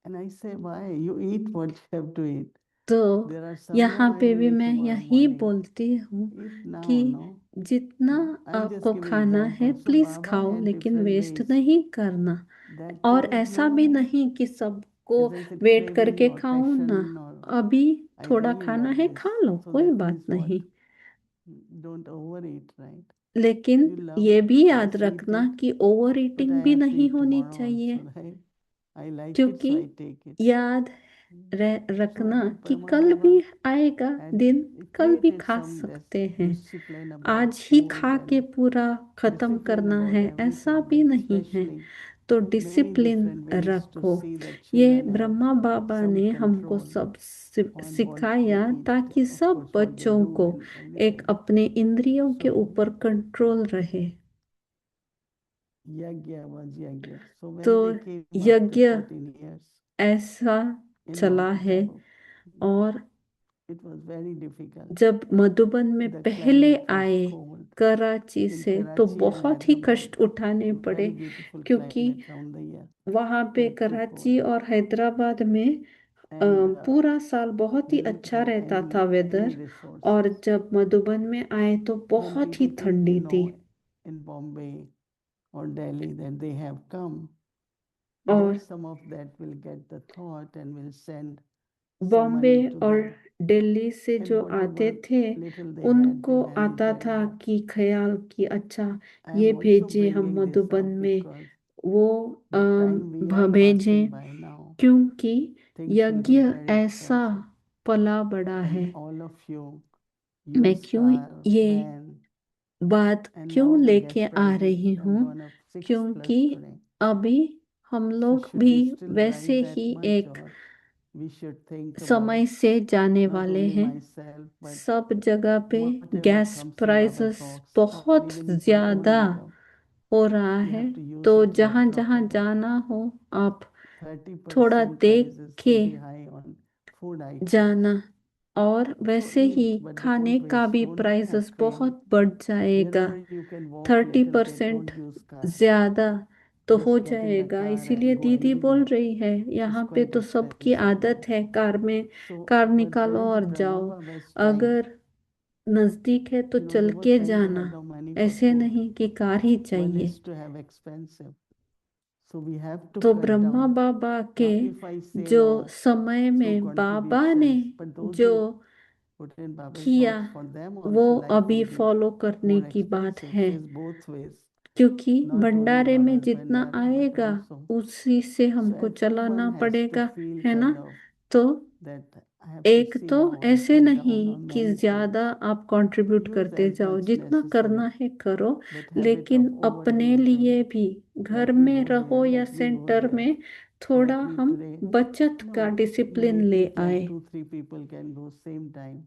And I say, why? You eat what you have to eat. तो There are some, यहाँ no, I पे will भी eat मैं tomorrow यही morning. बोलती हूँ Eat now, कि no? जितना I'm just आपको giving खाना है example. So प्लीज Baba खाओ, had लेकिन different वेस्ट ways नहीं करना। that और there is ऐसा भी no, नहीं कि सबको as I said, wait craving करके or खाओ ना, passion or अभी I थोड़ा really खाना love है this. खा लो, So कोई that बात means what? नहीं। Don't overeat, right? लेकिन You love ये भी याद this, eat रखना it, कि ओवर but ईटिंग I भी have to नहीं eat होनी tomorrow चाहिए, also, right? I like it, क्योंकि so I take it. याद रखना So कि Brahma कल Baba भी आएगा had दिन, कल भी created खा some सकते हैं। discipline about आज ही food खा के and पूरा खत्म discipline करना about है, ऐसा everything, भी but नहीं है। especially तो many discipline different ways to रखो। see that ये children have Brahma Baba some ने हमको control सब on what they सिखाया eat, ताकि of सब course, what they बच्चों do को and एक everything. अपने इंद्रियों के So ऊपर कंट्रोल रहे। Yagya was Yagya. So when तो they came after यज्ञ 14 years ऐसा in चला Mount है, Abu, और it was very difficult. जब मधुबन में The पहले climate was आए cold. कराची In से तो Karachi and बहुत ही Hyderabad, कष्ट उठाने पड़े, very beautiful क्योंकि climate round the year, वहाँ पे but too cold. कराची और हैदराबाद में And पूरा साल बहुत ही they didn't अच्छा have रहता any था वेदर, और resources. जब मधुबन में आए तो When बहुत ही people came to ठंडी थी। know in Bombay or Delhi that they have come, और then some of that will get the thought and will send some Bombay money to और them. दिल्ली से And जो आते whatever थे little they had, उनको they managed आता very था well. कि ख्याल कि अच्छा I ये am also भेजे हम bringing this मधुबन up में, because वो the time we are भेजें, passing by now, क्योंकि things will यज्ञ get very ऐसा expensive. पला बड़ा है। And all of you मैं use क्यों car, ये van, बात and क्यों now the लेके gas आ prices रही have हूँ, gone up 6 क्योंकि plus today. अभी हम So लोग should भी we still वैसे drive that ही much, एक or we should think समय about से जाने not वाले only हैं। myself, but सब जगह पे whatever gas comes to Baba prices talks, बहुत even if you own ज़्यादा income, हो रहा you है, have to use तो it जहाँ जहाँ properly. जाना हो आप 30% थोड़ा देख price is के very high on food items. जाना। और So वैसे ही eat, but खाने don't का waste. भी Don't प्राइसेस smoke, बहुत बढ़ जाएगा। wherever you can walk 30% little bit, don't use car. ज़्यादा तो हो Just get in the जाएगा, car इसीलिए and go दीदी बोल anywhere. रही है It's यहाँ पे quite तो सबकी expensive आदत now. है कार में, So, कार but निकालो during the और Brahma जाओ। Baba's time, अगर नज़दीक है तो you know, चल there was के time they जाना, had no money for ऐसे food. नहीं कि कार ही One चाहिए। is to have expensive. So we have to तो cut ब्रह्मा down. बाबा Now, के if I say जो no, समय so में बाबा ने contributions, but those जो who put in Baba's किया talks, for them वो also life अभी will be फॉलो करने more की बात expensive. है, So it's both ways. क्योंकि Not only भंडारे में Baba's जितना Bhandara, but आएगा also. उसी से So हमको चलाना everyone has to पड़ेगा, feel है ना। kind of तो that I have to एक see तो now and ऐसे cut नहीं down on कि many ज्यादा things. आप कंट्रीब्यूट Use करते as जाओ, much जितना करना necessary, है करो, but habit लेकिन of अपने लिए overusing, भी घर like we में go रहो there, या like we go centre there, में थोड़ा like we हम today, बचत no, का डिसिप्लिन make ले it like आए। 2-3 people can go same time.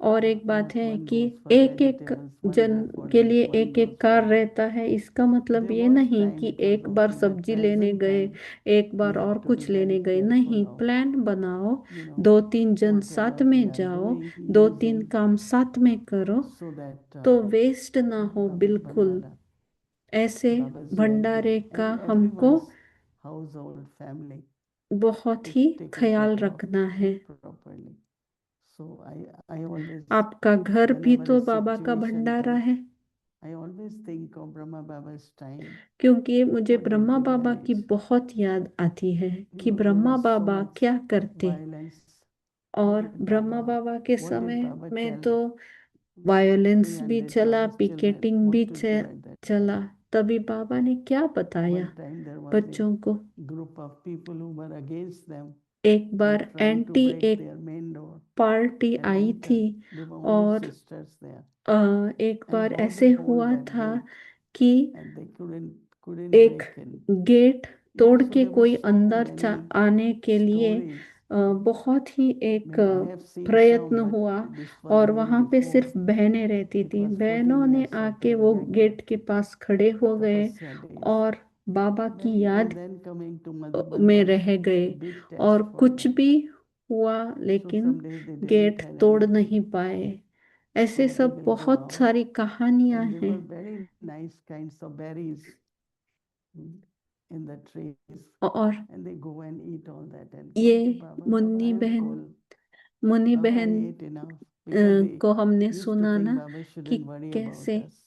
और एक बात है One कि goes for एक एक vegetables, one जन go for के this, लिए one एक एक goes कार for that. रहता है, इसका मतलब There ये was नहीं time कि it was एक बार okay, but सब्जी लेने present गए, time एक we बार have और to कुछ be very लेने गए, careful नहीं, of, प्लान बनाओ, you know, दो तीन जन साथ whatever we में are जाओ, doing, दो तीन using, काम साथ में करो, so that तो वेस्ट ना हो Baba's बिल्कुल। Bhandara, ऐसे Baba's भंडारे Yajna, का and हमको everyone's household family बहुत is ही taken ख्याल care of रखना है। properly. So I always, आपका घर भी whenever तो a बाबा का situation भंडारा comes, है, I always think of Brahma Baba's time. क्योंकि मुझे What did ब्रह्मा they बाबा की manage? बहुत याद आती है You कि know, there Brahma was so Baba much क्या करते। violence. और But ब्रह्मा Baba, बाबा के what did समय Baba में tell तो वायलेंस भी 300 चला, Baba's children पिकेटिंग भी what to do at that चला, time? तभी बाबा ने क्या बताया One time there was बच्चों को। a group of people who were against them. एक बार They tried to anti break एक their main door party and I enter. थी There were only और sisters there, एक and बार how ऐसे to hold हुआ that था gate, कि and they couldn't एक break in. गेट तोड़ So के there were कोई so अंदर many आने के लिए stories. बहुत ही एक I mean, I have seen प्रयत्न some, but हुआ this was और way वहां पे before. सिर्फ बहनें रहती It थी। was 14 बहनों ने years of आके वो Vrindavan गेट के पास खड़े हो गए tapasya days. और बाबा की Very, याद and then coming to Madhuban में was रह गए big test और for कुछ them. भी हुआ So लेकिन some days they didn't get have तोड़ anything. नहीं पाए। ऐसे So they सब will go बहुत out, सारी कहानियां and there हैं were very nice kinds of berries in the trees, और and they go and eat all that and ये come to Baba. Munni Baba, I am बहन full. मुन्नी Baba, I बहन ate enough. Because they को हमने used to सुना think ना Baba कि shouldn't worry about कैसे us.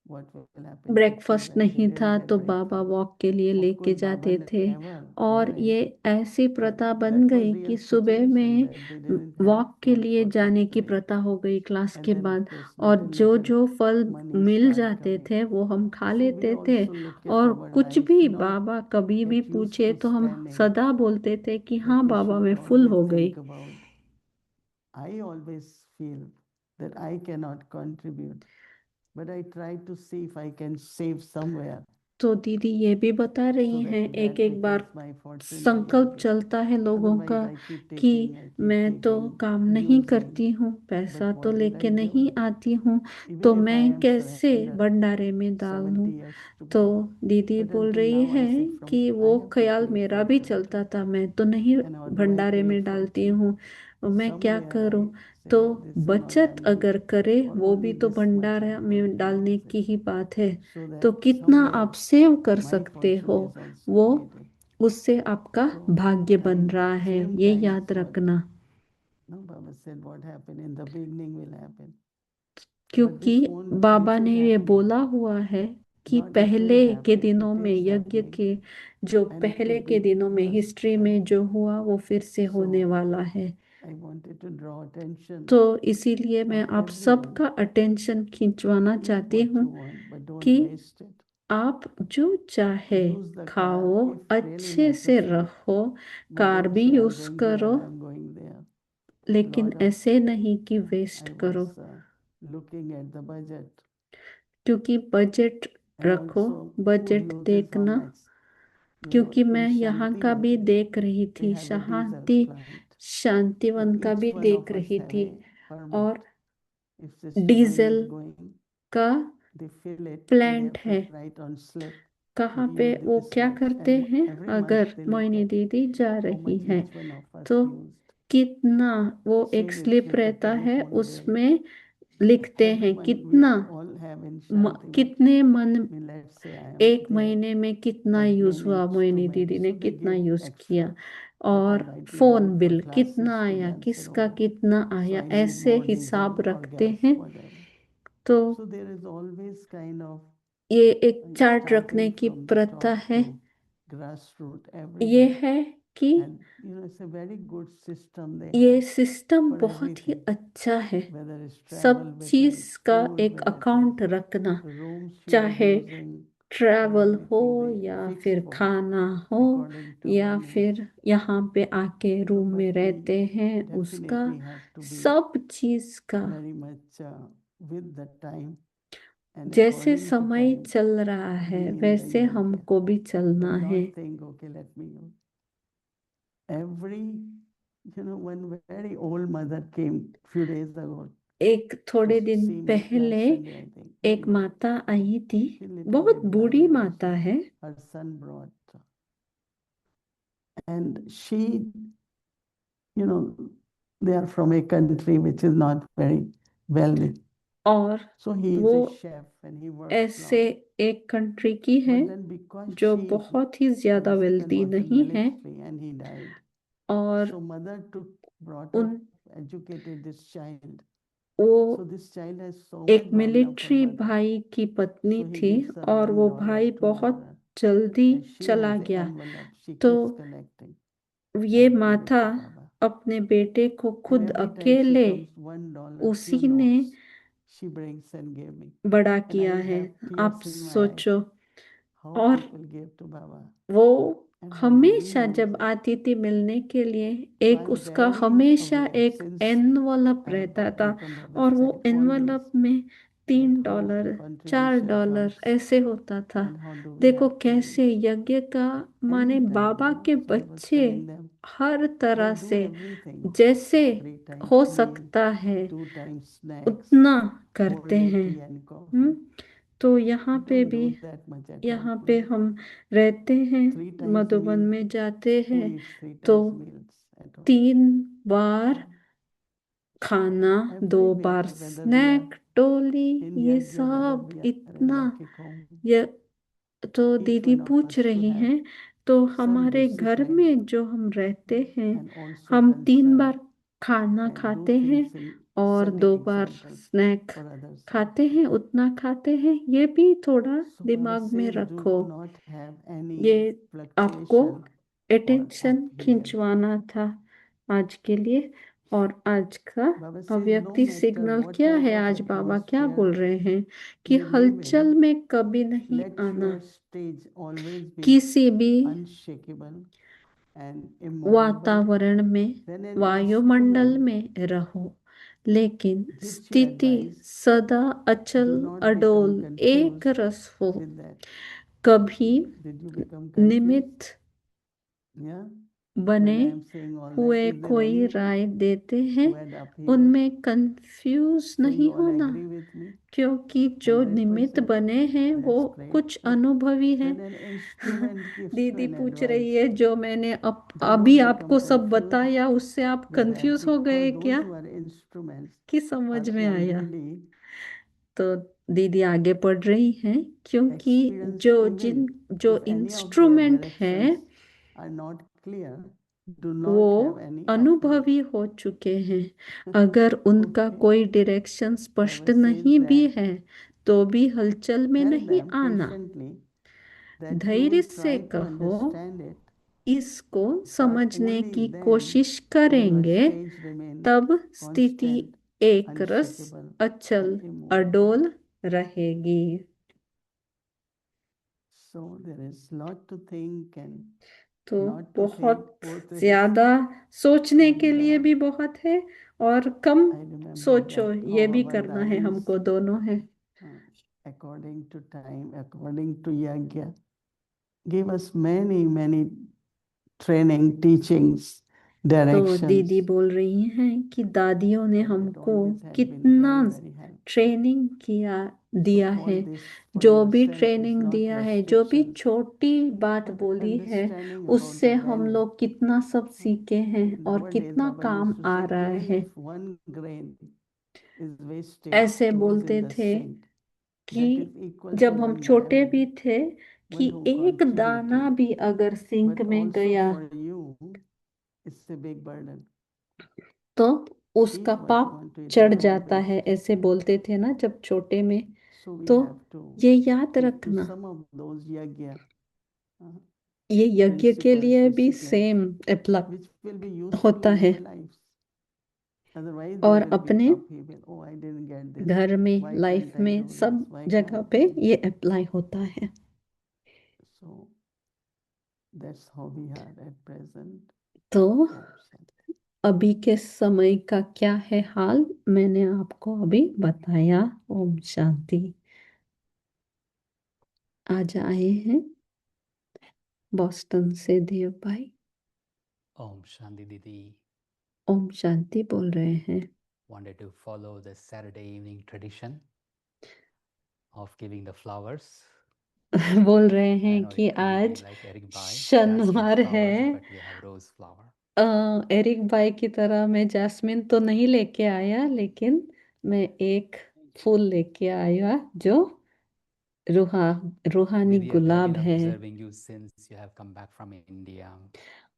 What will happen to breakfast children? They नहीं didn't था get तो बाबा breakfast. वॉक के लिए Of लेके course, Baba जाते थे never और worried, ये ऐसी but प्रथा बन that was गई real कि सुबह situation में that they didn't have walk के food लिए for जाने की 6 days. प्रथा हो गई क्लास And के then, of बाद course, और little जो little जो फल money मिल start जाते coming. थे वो हम खा So we लेते थे also look at और our कुछ life, भी not बाबा कभी भी get used पूछे to तो हम standing, सदा बोलते थे कि but हाँ we बाबा should मैं फुल always हो गई। think about. I always feel that I cannot contribute, but I try to see if I can save somewhere तो दीदी ये भी बता so रही that हैं एक that एक बार becomes my fortune to संकल्प give. चलता है लोगों Otherwise, का I keep कि taking, I keep मैं तो taking, काम नहीं using. करती हूँ, पैसा But तो what will लेके I do? नहीं आती हूँ, Even तो if I मैं am कैसे surrendered भंडारे में डाल 70 दूँ। years to तो Baba. दीदी But बोल until रही now, I है say from कि I वो have to ख्याल pay मेरा for भी everything. चलता था, मैं तो नहीं And how do I भंडारे pay में for डालती tea? हूँ, मैं क्या Somewhere करूँ। I say, तो oh, this is not बचत I'm अगर doing. करे Or वो भी only तो this much भंडारा I'm में going to डालने use की it. ही बात है। So तो that कितना somewhere आप सेव कर my सकते fortune हो is also वो created. उससे आपका So, भाग्य बन and रहा है, same ये times याद what रखना। no, Baba said what happened in the beginning will happen. But क्योंकि this won't, बाबा this ने is ये happening. बोला हुआ है कि Not it पहले will के happen, दिनों it में is यज्ञ happening. के जो And it पहले will के be दिनों में first हिस्ट्री time. में जो हुआ वो फिर से होने So वाला है। I wanted to draw attention तो इसीलिए मैं from आप everyone. सबका अटेंशन खींचवाना Eat चाहती what हूँ you want, but don't कि waste it. आप जो चाहे Use the car खाओ, if really अच्छे से necessary. रहो, But कार don't भी say I'm यूज going करो, here, I'm going there. लेकिन Lot of ऐसे नहीं कि वेस्ट I करो। was looking at the budget, क्योंकि बजट and रखो, also food budget uses how देखना। much. You know, क्योंकि in मैं यहाँ का भी Shantivan, देख रही they थी, have a diesel Shanti plant, Shantivan and का each भी one देख of us रही have थी a और permit. If the student diesel is going, का they fill it, and they plant have to है। write on slip. कहाँ We पे use वो this क्या much, करते and हैं, every month अगर they look मोइनी at दीदी जा how रही much है each one of us तो used. कितना, वो एक Same is slip with the रहता है, telephone bill. उसमें लिखते हैं Everyone we कितना all have in Shantivan. कितने मन I mean, let's say I am एक there महीने में कितना at यूज हुआ, minutes, 2 मोइनी दीदी minutes, ने so they कितना give यूज किया, extra. That और I might be phone going for bill classes कितना to आया, किसका Gansiroda, कितना so आया, I need ऐसे more हिसाब diesel or रखते gas, हैं। whatever. तो So there is always kind of ये एक चार्ट रखने starting की from the प्रथा top है। to grassroots ये everywhere. है कि And you know, it's a very good system they ये have सिस्टम for बहुत ही everything, अच्छा है, whether it's travel, सब whether चीज it's का food, एक whether it अकाउंट is रखना, the rooms you are चाहे using, or ट्रैवल हो everything they या fix फिर for खाना हो according to या our needs. फिर यहाँ पे आके So, रूम में but we रहते हैं, उसका definitely have to be सब चीज का very much with the time, and जैसे according to समय time चल रहा है be in the वैसे yogya, हमको भी चलना but है। not think, okay, let me go. Every, you know, one very old mother came few days ago एक to थोड़े दिन see me पहले last Sunday, I think. एक Very, माता आई थी, she little बहुत bit बूढ़ी blind माता also. है, Her son brought, and she, you know, they are from a country which is not very wealthy. और So he is वो a chef and he works ऐसे lot. एक country की है But then because जो she, बहुत ही her ज्यादा husband wealthy was in नहीं है, military and he died. और So mother took, brought उन up, educated this child. वो So this child has so एक much bond of her military mother. भाई की पत्नी So he थी gives her और वो $1, भाई $2, बहुत जल्दी and she चला has an गया, envelope. She तो keeps collecting ये and give it माता to Baba. अपने बेटे को So खुद every time she अकेले comes, $1, उसी few ने notes, she brings and give me. बड़ा And किया I है। have आप tears in my eyes. सोचो, How और people give to Baba. वो And how do we हमेशा know जब that? आती थी मिलने के लिए So एक I'm उसका very हमेशा aware एक since एनवलप I am रहता था talking from the other और वो side एनवलप always में that how $3 the $4 contribution comes ऐसे होता था। and how do we देखो have to कैसे यज्ञ का माने anytime, बाबा के So I was बच्चे telling them, हर तरह do से everything. जैसे 3 हो times meal, सकता है 2 times snacks, उतना whole करते day हैं। tea and coffee. तो यहाँ We पे don't भी do that much at यहाँ home. पे हम रहते हैं 3 times मधुबन meal, में जाते who हैं eats 3 तो times meals at home? 3 बार खाना, 2 बार Everywhere, whether we are snack, टोली, in ये yajna, whether सब we are इतना back home, ये तो each दीदी one of पूछ us to रही have हैं तो some हमारे dish to घर share में जो हम रहते हैं and also हम 3 concern बार खाना and do खाते हैं things in और setting 2 बार example स्नैक for others खाते also. हैं, उतना खाते हैं। ये भी थोड़ा So Baba दिमाग में says do रखो। not have any ये आपको fluctuation or अटेंशन upheaval. खिंचवाना था आज के लिए। और आज का Baba says no अव्यक्ति matter signal what क्या type है, of आज बाबा क्या बोल atmosphere रहे हैं कि you live हलचल in, में कभी नहीं let आना, your stage always be किसी भी unshakable and immovable. वातावरण में, Then an वायुमंडल instrument में रहो, लेकिन gives you स्थिति advice, सदा अचल do not become अडोल एक confused रस हो। with that. कभी Did you become confused? निमित्त Yeah. बने When I am saying all that, हुए is there कोई anyone राय देते हैं, who had upheaval? उनमें कंफ्यूज So नहीं you all होना, agree with me? क्योंकि जो निमित्त 100%? बने हैं वो That's great. कुछ अनुभवी हैं। When an instrument gives you दीदी an पूछ advice, रही है जो मैंने do अभी not आपको become सब confused बताया उससे आप with that, कंफ्यूज हो because गए those क्या who are instruments कि समझ are में आया? already तो दीदी आगे पढ़ रही हैं क्योंकि experienced. जो Even जो if any of their instrument है directions are not clear, do not वो have any upheaval. अनुभवी हो चुके हैं। अगर उनका Okay. कोई डायरेक्शन स्पष्ट Baba says नहीं भी that है तो भी हलचल में tell नहीं them आना, patiently that you धैर्य will से try to कहो, understand it, इसको but समझने only की then कोशिश will your करेंगे, stage remain तब स्थिति constant, एक रस unshakable, अचल and immovable. अडोल रहेगी। So there is lot to think and तो lot to think. बहुत Both is ज्यादा सोचने के and लिए भी बहुत है और कम I remember सोचो that ये how भी our करना है, daddies, हमको दोनों है। according to time, according to yagya, gave us many training, teachings, तो directions. दीदी बोल रही हैं कि दादियों ने and that हमको always had been कितना very helpful. ट्रेनिंग दिया So all है, this for जो भी yourself is ट्रेनिंग not दिया है, जो भी restriction, छोटी बात but बोली है, understanding about उससे the हम value. लोग कितना सब सीखे हैं और Nowadays, कितना Baba काम used to आ say, रहा even है। if 1 grain is wasted, ऐसे goes बोलते in the थे sink, कि that is equal to जब हम 1 छोटे भी diamond, थे कि one who एक दाना contributed. भी अगर सिंक But में also गया for you, it's a big burden. तो उसका Eat what you पाप want to eat, चढ़ do your जाता है, best. ऐसे बोलते थे ना जब छोटे में। So we तो have to ये याद keep to रखना, some of those yagya ये यज्ञ के principles, लिए भी disciplines, same apply which will be useful होता in है। our lives. Otherwise, और there will be अपने upheaval. Oh, I didn't get this. घर में, Why लाइफ can't I में, do सब this? Why जगह can't पे I? ये अप्लाई होता है। So that's how we are at present. तो Oh, Shanti. अभी के समय का क्या है हाल, मैंने आपको अभी बताया। ओम शांति। आज आए हैं बॉस्टन से देव भाई। Om Shanti Didi. Om Shanti बोल रहे हैं। Wanted to follow the Saturday evening tradition of giving the flowers. बोल रहे I हैं know कि it could be आज like Eric Bai, jasmine शनिवार flowers, है। but we have rose flower. Eric भाई की तरह मैं जैस्मिन तो नहीं लेके आया, लेकिन मैं एक फूल लेके आया जो रूहानी Didi, I have gulab been है। observing you since you have come back from India.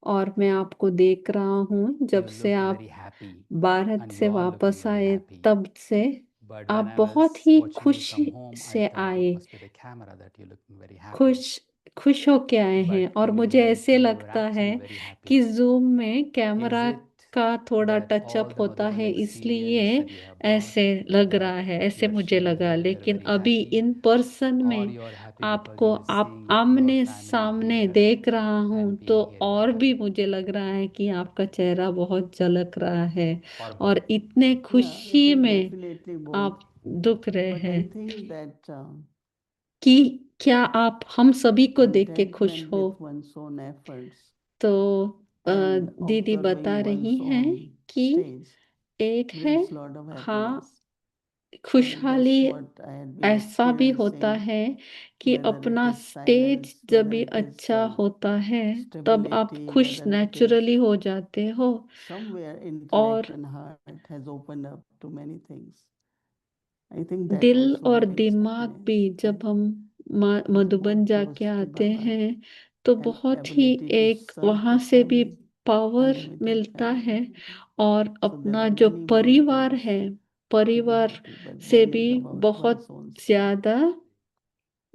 और मैं आपको देख रहा हूँ जब You से look आप very happy, भारत and से you are looking वापस very आए happy. तब से But आप when I बहुत was ही watching you खुशी come home, I से thought आए, it must be the camera that you're looking very happy. खुश होके आए हैं। But और when you मुझे went ऐसे through, you were लगता है actually very कि happy. जूम में Is कैमरा it का थोड़ा that touch all up the होता है, Madhuban इसलिए experience that you have brought, ऐसे लग that रहा है, you ऐसे are मुझे sharing लगा। here, you are लेकिन very अभी happy, इन पर्सन or में you are happy because आपको you are आप seeing your आमने family सामने here देख रहा हूं and तो being here with और भी you. मुझे लग रहा है कि आपका चेहरा बहुत झलक रहा है Powerful. और इतने Yeah, खुशी it is में definitely आप both. दुख रहे But I हैं think that कि क्या आप हम सभी को देख के खुश contentment हो। with one's own efforts तो and दीदी बता observing रही one's हैं own कि stage एक है, brings lot of हाँ, happiness. And खुशहाली that's what I had been ऐसा भी होता experiencing, है कि whether it अपना is स्टेज silence, जब whether भी it is अच्छा होता है तब आप stability, खुश whether it is नेचुरली हो जाते हो। somewhere और intellect and heart has opened up to many things. I think that दिल also और brings दिमाग happiness. भी जब And हम it is मधुबन more जाके close to आते Baba हैं तो and बहुत ही ability to एक serve वहां the से भी family, पावर unlimited मिलता है family. और So there अपना are जो many, many परिवार things है, to be परिवार happy, but से one भी is about बहुत one's own self. ज्यादा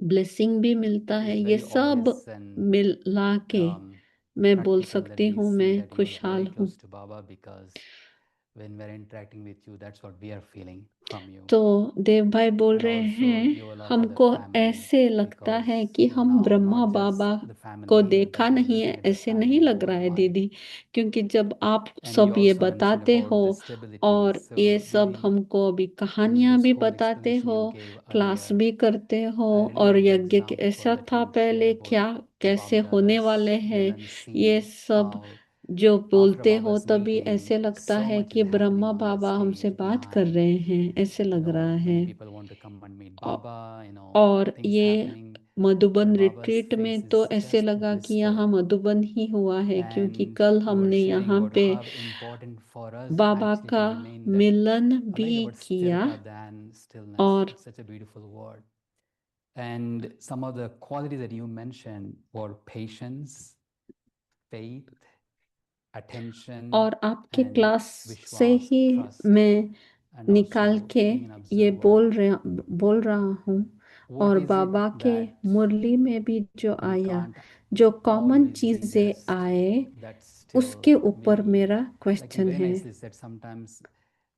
ब्लेसिंग भी मिलता है। It's ये very सब obvious and मिला के मैं बोल practical that सकती we हूँ see मैं that you are खुशहाल very हूँ। close to Baba, because when we're interacting with you, that's what we are feeling from you. तो देव भाई बोल And रहे also हैं you will offer the हमको family, ऐसे लगता है because कि हम now Brahma not Baba just the को family here, देखा but you're नहीं है, looking at the ऐसे नहीं family लग रहा है worldwide. दीदी, क्योंकि जब आप And सब you ये also mentioned बताते about हो the stability. और So ये सब Didi, हमको अभी in कहानियां this भी whole बताते explanation हो, you gave क्लास earlier, भी करते हो I really और like the यज्ञ के example ऐसा that था you shared पहले about क्या कैसे Baba होने Dada's वाले हैं, villain ये scene, सब how जो after बोलते हो Baba's तभी meeting, ऐसे लगता so है much कि is Brahma happening on the बाबा हमसे stage बात कर behind. रहे हैं, ऐसे लग रहा है। Many people want to come and meet औ- Baba, और things ये happening, Madhuban but Baba's retreat face में is तो ऐसे just लगा कि यहाँ blissful. मधुबन ही हुआ है, क्योंकि And कल you were हमने sharing यहाँ about पे how important for us Baba actually का to remain that. Milan I like भी the word किया sthirta than stillness. और It's such a beautiful word. And some of the qualities that you mentioned were patience, faith, attention, और आपके and class से vishwas, ही trust, मैं and निकाल also के being an ये observer. बोल रहा हूँ। What और is it बाबा के that मुरली में भी जो we आया, can't जो कॉमन always be चीजें just? आए, That's still उसके ऊपर maybe, मेरा like you क्वेश्चन very है। nicely said, sometimes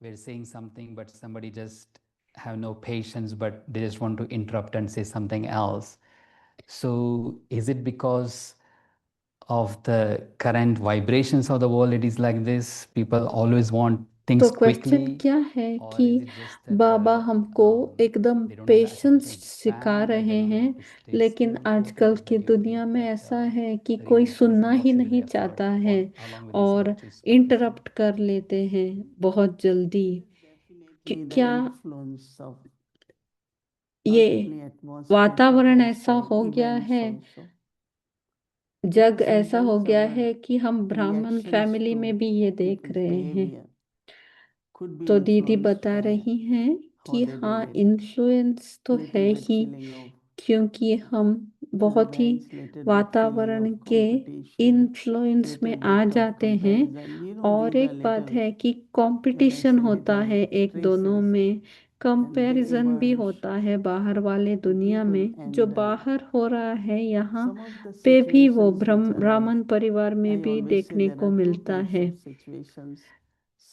we're saying something, but somebody just have no patience, but they just want to interrupt and say something else. So is it because of the current vibrations of the world it is like this? People always want तो things question quickly, क्या है or कि is it just that बाबा हमको एकदम they don't have the patience attention सिखा span, or रहे they're not हैं, able to stay लेकिन still? What आजकल is it की that you दुनिया think में that ऐसा है कि the कोई reason it is, सुनना and what he should be the नहीं effort चाहता है along with this और virtuous practicing? इंटरप्ट कर लेते हैं बहुत जल्दी। definitely the क्या influence of ये earthly atmosphere, but वातावरण ऐसा also हो गया events है, also. जग Because ऐसा हो sometimes गया our है कि हम ब्राह्मण reactions फैमिली में to भी ये देख people's रहे हैं। behavior could be तो दीदी influenced बता by रही हैं how कि they हाँ, did it. इन्फ्लुएंस तो है Little bit he, feeling of क्योंकि हम बहुत ही revenge, little bit feeling वातावरण of के competition, इन्फ्लुएंस little में bit आ of जाते हैं। comparison. You know, और these are एक बात little, है कि when I कंपटीशन say होता little है एक दोनों traces, में, and they कंपैरिजन भी emerge होता है बाहर वाले in दुनिया people. में, जो And बाहर हो रहा है यहाँ some of the पे भी वो situations which arise, ब्राह्मण परिवार में I भी always say देखने there को are two मिलता types है। of situations.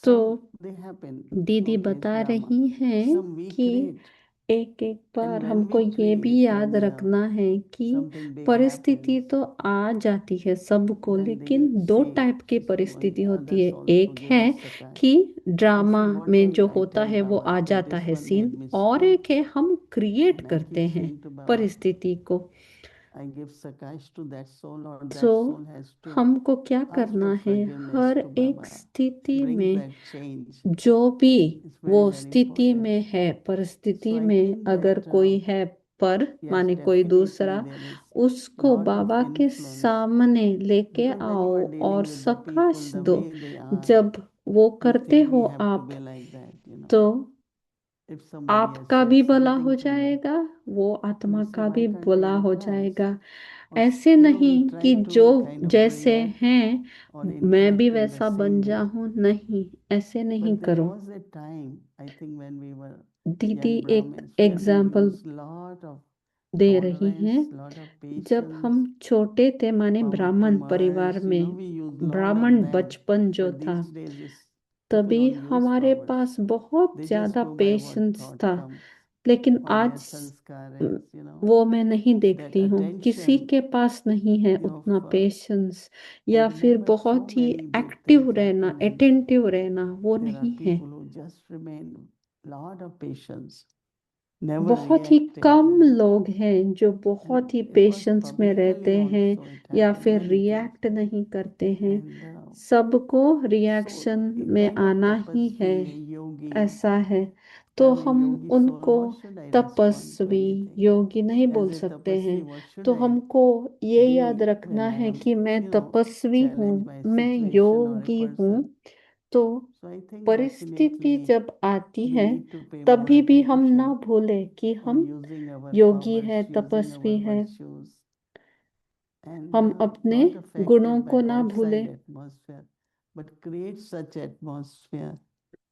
तो Some they happen, दीदी okay, it's बता drama. रही हैं Some we कि create, एक एक and बार when हमको we ये भी create याद and रखना है कि something big परिस्थिति happens, तो आ जाती है सबको, then लेकिन they दो say टाइप की so, परिस्थिति and होती है। others also एक give है us the time. कि I ड्रामा say what में जो I होता tell है वो Baba आ that जाता this है one सीन, made me और strong, एक है हम क्रिएट and I करते keep हैं saying to Baba, परिस्थिति को। I give sakash to that soul, or that तो soul has to हमको क्या ask करना for है, forgiveness हर to एक Baba, स्थिति brings में that change. जो भी It's वो very, very स्थिति important. में है, So परिस्थिति I में think अगर that कोई है पर yes, माने कोई definitely दूसरा, there is उसको lot of बाबा के influence, सामने लेके because when you आओ are dealing और with the सकाश people the दो। way they are, जब वो you करते think हो we have to आप, be like that, you know. तो If somebody has आपका said भी भला something हो to you, जाएगा, वो you आत्मा say, का why भी can't I भला हो reverse? जाएगा। Or ऐसे we नहीं try कि to जो kind of जैसे react हैं or मैं भी interact in the वैसा बन same way. जाऊं, नहीं, ऐसे नहीं But there करो। was a time, I think, when we were दीदी young एक Brahmins, where we example lose lot of दे रही हैं। tolerance, lot of जब हम patience, छोटे थे, माने power to ब्राह्मण परिवार merge, में, we use lot of ब्राह्मण that. बचपन जो But था, these days is तभी people don't use हमारे powers. पास बहुत They just ज्यादा go by what patience thought था। comes. लेकिन How their आज sanskar म, is, वो मैं नहीं that देखती हूँ, किसी attention के पास नहीं है of उतना पेशेंस, या I फिर remember so बहुत ही many big एक्टिव things रहना, happening. अटेंटिव रहना, वो There are नहीं है। people who just remain lot of patience, never बहुत ही reacting. कम लोग हैं जो And बहुत ही of course, पेशेंस में publicly रहते हैं also it या happened फिर many things. रिएक्ट नहीं करते हैं। And सबको so रिएक्शन a में kind of आना ही है, tapasvi, a yogi, ऐसा है। तो I'm a हम yogi soul, उनको what should I respond to तपस्वी, anything? योगी नहीं बोल As a सकते हैं। tapasvi, what should तो I हमको ये याद be रखना when I है am, कि मैं तपस्वी हूँ, challenged by a मैं situation or a योगी हूँ। person? तो So I think परिस्थिति definitely जब आती we है, need to pay more तभी भी हम ना attention भूले कि on हम using our योगी powers, है, using तपस्वी our है। virtues, and हम अपने not affected गुणों by को ना भूले। outside atmosphere, but create such atmosphere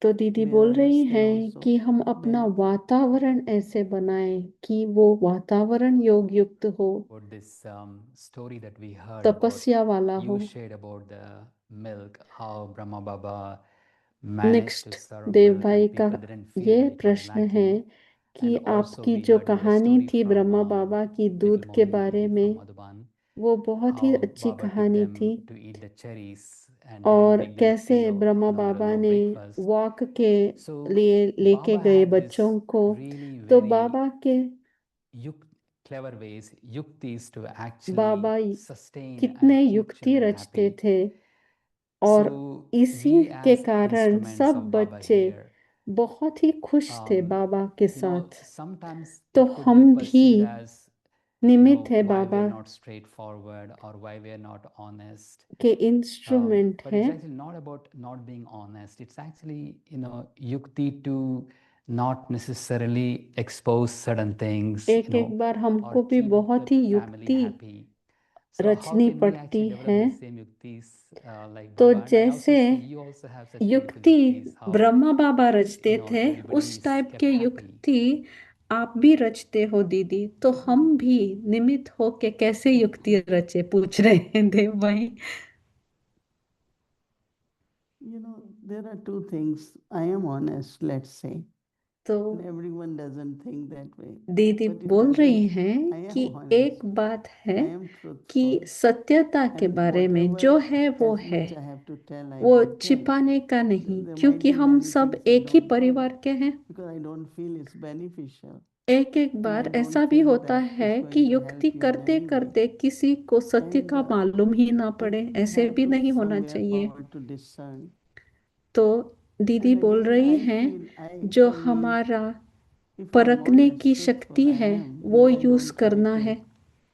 तो दीदी where बोल others रही can हैं also कि हम अपना benefit. वातावरण ऐसे बनाएं कि वो वातावरण योग युक्त हो, About this story that we heard about, तपस्या वाला हो। you shared about the milk, how Brahma Baba managed next to serve Dev milk भाई and का people didn't feel ये that it was प्रश्न है lacking. कि And also आपकी we जो heard you a कहानी story थी from ब्रह्मा बाबा की दूध little के Molly बारे Didi में, from Madhuban, वो बहुत ही how अच्छी Baba took कहानी them थी। to eat the cherries and they और didn't big कैसे deal, Brahma there was Baba no ने breakfast. वॉक के So लिए लेके Baba गए had this बच्चों को। really तो very बाबा के clever ways, yuktis to Baba actually sustain कितने and keep युक्ति children रचते happy. थे, और So इसी we के as कारण instruments सब of Baba बच्चे here, बहुत ही खुश थे बाबा के you know, साथ। sometimes तो it could हम be भी perceived as, you निमित्त know, है why Baba we're not straightforward or why we're not honest. के इंस्ट्रूमेंट But हैं। it's actually not about not being honest. It's actually, you know, yukti to not necessarily expose certain things, you एक एक know, bar or हमको भी keep the बहुत ही family युक्ति happy. So how रचनी can we पड़ती actually develop है। the same yuktis like तो Baba? And I also जैसे see you also have such beautiful युक्ति yuktis, how, ब्रह्मा बाबा रचते you know, थे, everybody उस is टाइप kept के happy. युक्ति आप भी रचते हो दीदी। तो हम भी निमित्त हो के कैसे युक्ति रचे, पूछ रहे हैं देव भाई। You know, there are two things. I am honest, let's say. तो And everyone doesn't think that way. दीदी But it बोल रही doesn't, हैं I am कि honest. एक बात है I am कि truthful. सत्यता के And बारे में whatever, जो है वो as है, much I have to tell, I वो will tell. छिपाने का नहीं, There might क्योंकि be हम many सब things I एक ही don't tell परिवार के हैं। because I don't feel it's beneficial. एक एक And I बार don't ऐसा भी think होता that है it's कि going to युक्ति help you in करते any way. करते किसी को सत्य And का मालूम ही ना I पड़े, think we ऐसे have भी to नहीं होना somewhere चाहिए। power to discern. तो दीदी And बोल again, रही I हैं feel जो for me, हमारा if I am परखने honest, की truthful, शक्ति I है, am. वो I यूज don't try करना to है।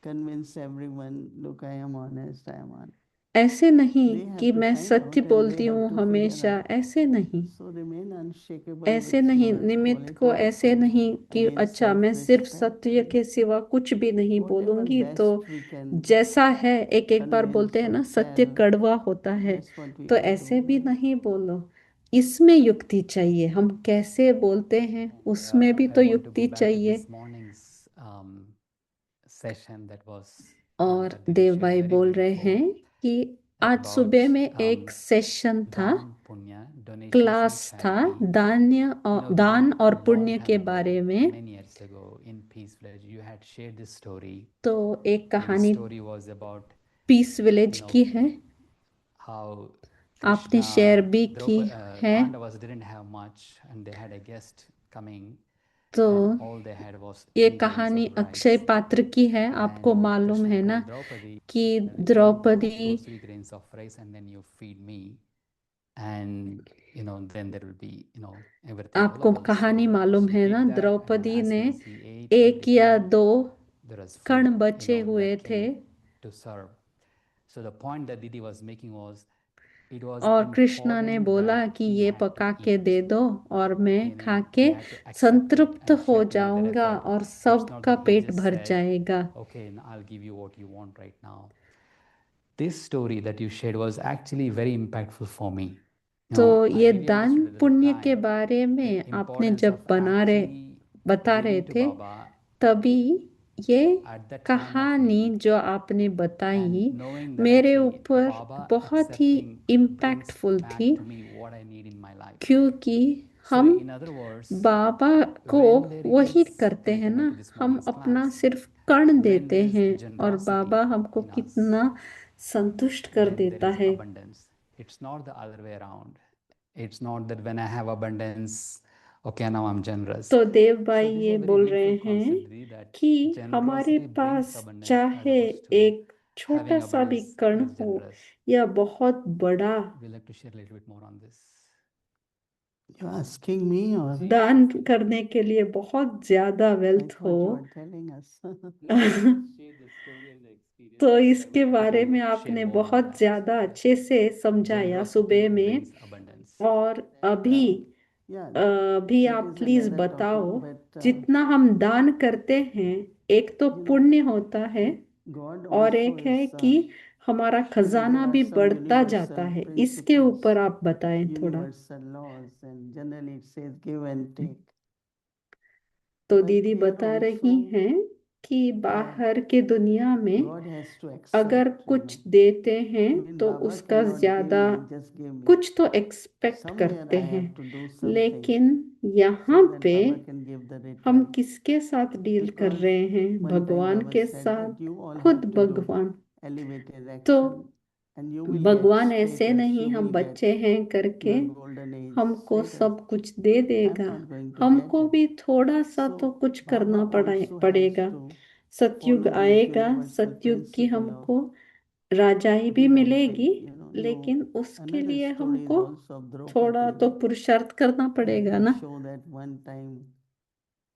convince everyone, look, I am honest, I am honest. ऐसे नहीं They have कि to मैं find सत्य out and they बोलती have हूँ to figure हमेशा, out. ऐसे नहीं। So remain unshakable ऐसे with नहीं, your निमित्त को qualities. ऐसे नहीं कि Again, अच्छा मैं सिर्फ self-respect. सत्य के सिवा कुछ भी नहीं Whatever बोलूंगी। तो best we can जैसा है, एक एक बार convince बोलते हैं or ना, सत्य tell, कड़वा होता है, that's what we तो will do. ऐसे भी नहीं बोलो। इसमें युक्ति चाहिए, हम कैसे बोलते हैं उसमें भी I तो want to युक्ति go back to चाहिए। this morning's session that was और that Didi देव shared भाई very बोल रहे beautiful. हैं कि आज about सुबह में एक सेशन था, दान पुण्य डोनेशंस एंड क्लास था चैरिटी दान्य you और know दान Didi, और long पुण्य time के ago, बारे में। many years ago in Peace Village you had shared this story. तो एक The कहानी story was about peace you village know की है, how आपने Krishna शेयर भी की है। Pandavas didn't have much and they had a guest coming तो and all they had was ये 3 grains कहानी of rice. अक्षय पात्र की है। आपको And मालूम Krishna है ना told Draupadi, कि eat Draupadi, those 3 grains of rice and then you feed me and you know then there will be you know everything आपको available. कहानी So मालूम she है did ना, that and द्रौपदी as ने soon as he ate एक या everything दो there was कण food you बचे know हुए that थे। came to serve. So the point that Didi was making was it was और कृष्णा ने important बोला that कि he ये had to पका के eat. दे दो और मैं Meaning खा he के had to accept it संतृप्त and हो share to me that जाऊंगा effort. और It's not सबका that he पेट just भर said, जाएगा। okay, I'll give you what you want right now. This story that you shared was actually very impactful for me. तो Now, I ये really दान understood at the पुण्य के time बारे the में आपने importance जब of actually बता रहे giving to थे, Baba तभी ये at that time of कहानी need, जो आपने बताई and knowing that मेरे actually ऊपर Baba बहुत ही accepting brings इम्पैक्टफुल back थी, to me what I need in my life. क्योंकि So हम in other words, बाबा को when there वही is, करते and I हैं come ना, back to this हम morning's अपना class, सिर्फ कण when देते there is हैं और generosity बाबा हमको in us, कितना संतुष्ट कर then there देता is है। abundance. It's not the other way around. It's not that when I have abundance, okay, now I'm generous. तो देव So भाई this is ये a very बोल रहे beautiful हैं concept, Didi, that कि हमारे generosity brings पास abundance as चाहे opposed to एक छोटा having सा भी abundance कण is हो generous. या बहुत बड़ा, We'll like to share a little bit more on this. You're asking me, or दान करने के लिए बहुत ज्यादा I वेल्थ thought हो you were telling us. Share the story and the experience. तो इसके We'll बारे to में share आपने more on बहुत that. ज्यादा अच्छे से समझाया Generosity सुबह में, brings abundance. और अभी Yeah, भी that आप is प्लीज another बताओ, topic, but जितना हम दान करते हैं एक तो पुण्य होता है God और also एक है is, कि हमारा खजाना there भी are some बढ़ता universal जाता है। इसके principles, ऊपर आप बताएं थोड़ा। universal laws, and generally it says give and take. तो But दीदी here बता रही also, हैं कि बाहर के दुनिया में God has to अगर accept, कुछ देते हैं I mean, तो Baba उसका cannot give ज्यादा me, just give me. कुछ तो एक्सपेक्ट Somewhere करते I हैं, have to do something लेकिन यहाँ so that पे Baba can give the हम return. किसके साथ डील कर Because रहे हैं? one time भगवान Baba के said साथ, that you all खुद have to do भगवान। elevated तो action and you will get भगवान ऐसे status, नहीं you हम will get बच्चे हैं करके your golden age हमको status. सब कुछ दे I'm देगा, not going to हमको get it. भी थोड़ा सा So तो कुछ Baba करना also has पड़ेगा। to सत्युग follow these आएगा, universal सत्युग की principle of हमको राजाई भी give and मिलेगी, take. You लेकिन उसके another लिए story is हमको also of थोड़ा तो Draupadi. पुरुषार्थ करना पड़ेगा They ना। show that one time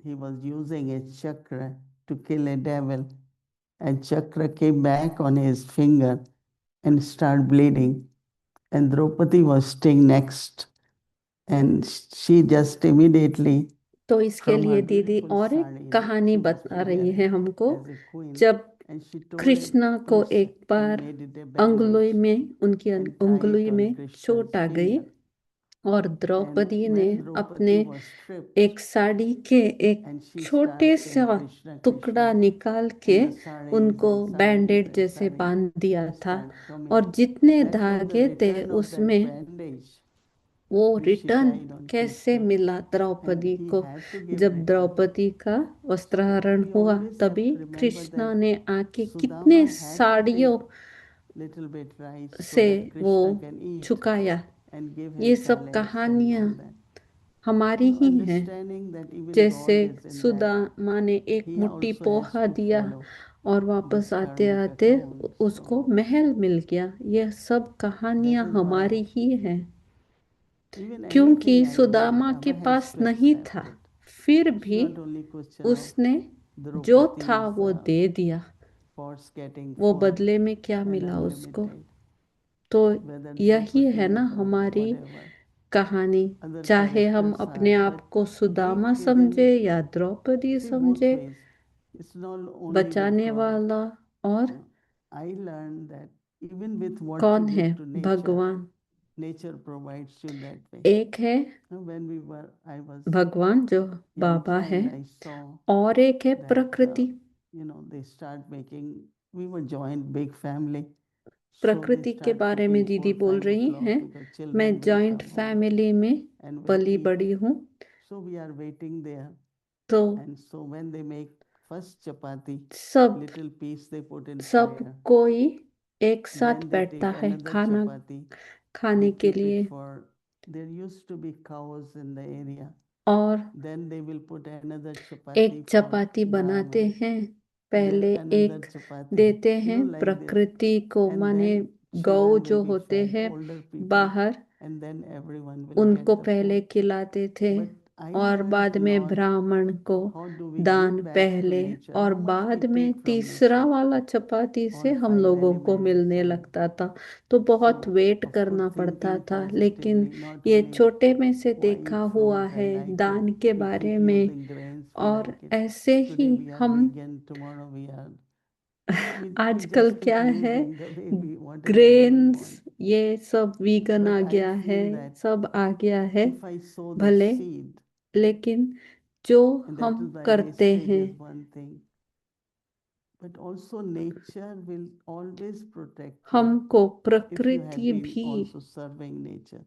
he was using a chakra to kill a devil, and chakra came back on his finger and started bleeding, and Draupadi was sitting next, and she just immediately तो इसके from लिए her दीदी beautiful और एक sari, कहानी she was बता रही wearing है हमको। as a queen, जब and she told कृष्णा को priest एक and bar made it a अंगुली bandage में, उनकी and tie अंगुली it on में Krishna's चोट आ गई finger. और And द्रौपदी ने when अपने Draupadi was stripped एक साड़ी के एक and she छोटे started saying सा Krishna टुकड़ा Krishna, निकाल के and the saris उनको and saris बैंडेड and जैसे saris बांध दिया था, started coming. और जितने That was the धागे थे return of that उसमें bandage वो which she return tied on कैसे Krishna. मिला And द्रौपदी he को? had to give जब return. द्रौपदी का So वस्त्रहरण we हुआ always have तभी to remember कृष्णा that ने आके Sudama कितने had to साड़ियों take little bit rice so से that वो Krishna can eat चुकाया। and give ये him सब palace and कहानियां all that. हमारी So ही हैं। understanding that even जैसे God is in that, Sudama ने एक he मुट्ठी also has पोहा to दिया follow और वापस this आते karmic आते account. उसको So महल मिल गया। यह सब that कहानियां is why हमारी ही हैं, even क्योंकि anything I do, सुदामा के Baba has पास to नहीं accept था, it. फिर It's भी not only question of उसने जो था Draupadi's वो दे दिया। pots getting वो full बदले में क्या and मिला उसको? unlimited, तो whether यही है Draupadi ना or हमारी whatever कहानी, other चाहे हम characters अपने are. आप But को सुदामा take समझे even, या द्रौपदी see, both समझे, ways. It's not only that बचाने God. वाला और I learned that even with what कौन you है? give to nature, भगवान। nature provides you that way. एक है When I was भगवान जो young बाबा है, child, I saw और एक है that प्रकृति। they start making. We were joint big family. So they प्रकृति के start बारे में cooking दीदी 4, बोल 5 रही o'clock हैं। because मैं children will joint come home family में and will पली eat. बड़ी हूँ, So we are waiting there. तो And so when they make first chapati, सब little piece they put in सब fire. कोई एक साथ Then they बैठता take है another खाना chapati. खाने They के keep लिए, it for. There used to be cows in the area. और Then they will put another एक chapati for चपाती बनाते Brahman. हैं। Then पहले another एक chapati. देते हैं Like this. प्रकृति को, And माने then गौ children जो will be होते fed, हैं older people, बाहर, and then everyone will उनको get the पहले food. खिलाते थे, But I और learned बाद में not ब्राह्मण को how do we दान give back to पहले, nature, और how much बाद we में take from तीसरा nature, वाला चपाती से all हम 5 लोगों को elements मिलने and लगता था। तो बहुत so वेट of करना course पड़ता thinking था। लेकिन positively, not ये only छोटे में से why देखा eat हुआ fruit, I है like दान it, के we बारे keep में, using grains, we और like it. ऐसे ही Today we are हम vegan, tomorrow we are, we आजकल just keep क्या है, using the way we, whatever way we grains, want. ये सब वीगन आ But I गया है, feel that सब आ गया है if I sow the भले, seed, लेकिन जो and that हम is why करते wastage हैं, is one thing. but also nature will always protect you हमको if you have प्रकृति been भी also serving nature,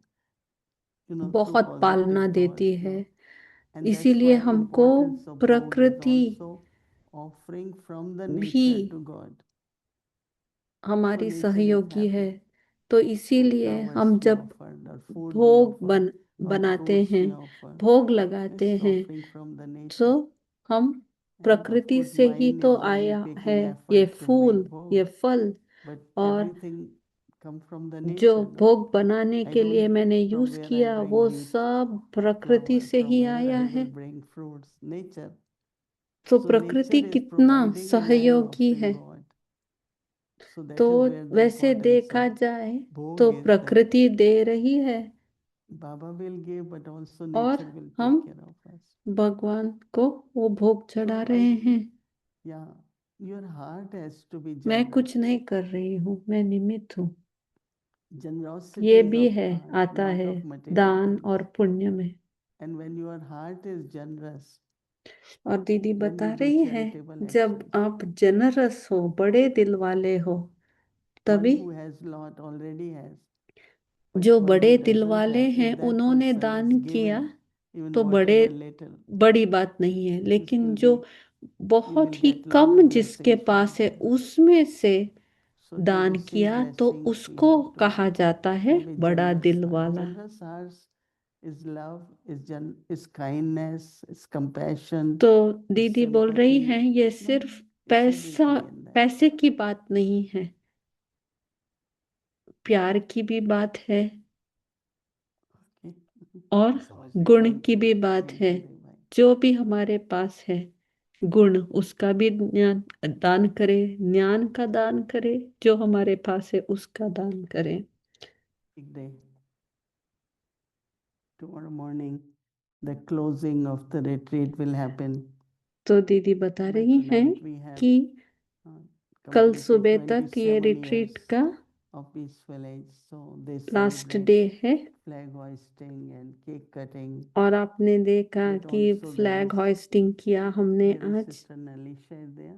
through बहुत positive पालना thoughts, देती है, And that's इसीलिए why हमको importance of bhog is प्रकृति also offering from the भी nature to God. So हमारी nature is सहयोगी है। happy. तो इसीलिए Flowers हम we जब offered, or food we भोग offered, or बनाते fruits हैं, we offered. भोग लगाते It's हैं, offering from the तो nature. हम And of प्रकृति course, से ही mine तो is only आया taking है ये effort to fool, make bhog, ये फल, but और everything come from the जो nature. No? भोग बनाने I के लिए don't मैंने from यूज where I किया bring वो wheat, सब प्रकृति flour, से from ही where आया I है। will bring fruits, nature. तो So प्रकृति nature is कितना providing and I am सहयोगी offering है। God. So that तो is where the वैसे importance देखा of जाए bhog तो is that प्रकृति दे रही है Baba will give, but also और nature will हम take care of us. भगवान को वो भोग चढ़ा So रहे हैं। yeah, your heart has to be मैं generous. कुछ नहीं कर रही हूँ, मैं निमित्त हूँ। Generosity ये is भी of है, heart, आता not है of material दान things. और पुण्य में। And when your heart is generous, और दीदी then बता you do रही है, charitable जब actions. आप जनरस हो, बड़े दिल वाले हो, One तभी who has lot already has. But जो one बड़े who दिल doesn't वाले have, हैं if that उन्होंने person दान is किया given even तो बड़े whatever little, बड़ी बात नहीं है, this लेकिन will जो be, you बहुत will he get lot come of जिसके blessings from पास है God. उसमें से So to दान receive किया तो blessings, we उसको have to कहा जाता है have a बड़ा generous दिल heart. वाला। Generous heart is love, is kindness, is compassion, तो is दीदी बोल रही sympathy. हैं ये No, सिर्फ it's पैसा everything in that. पैसे की बात नहीं है, प्यार की भी बात है Okay. और गुण की भी बात है। जो भी हमारे पास है गुण, उसका भी दान करे, ज्ञान का दान करे, जो हमारे पास है उसका दान करे। Big day. Tomorrow morning, the closing of the retreat will happen. तो दीदी बता But रही हैं tonight we have कि कल completed सुबह तक ये 27 रिट्रीट years का of Peace Village. So they last celebrate day है। flag hoisting and cake cutting. और आपने देखा But कि also there flag is- hoisting किया हमने There is आज। Sister Nalisha is there.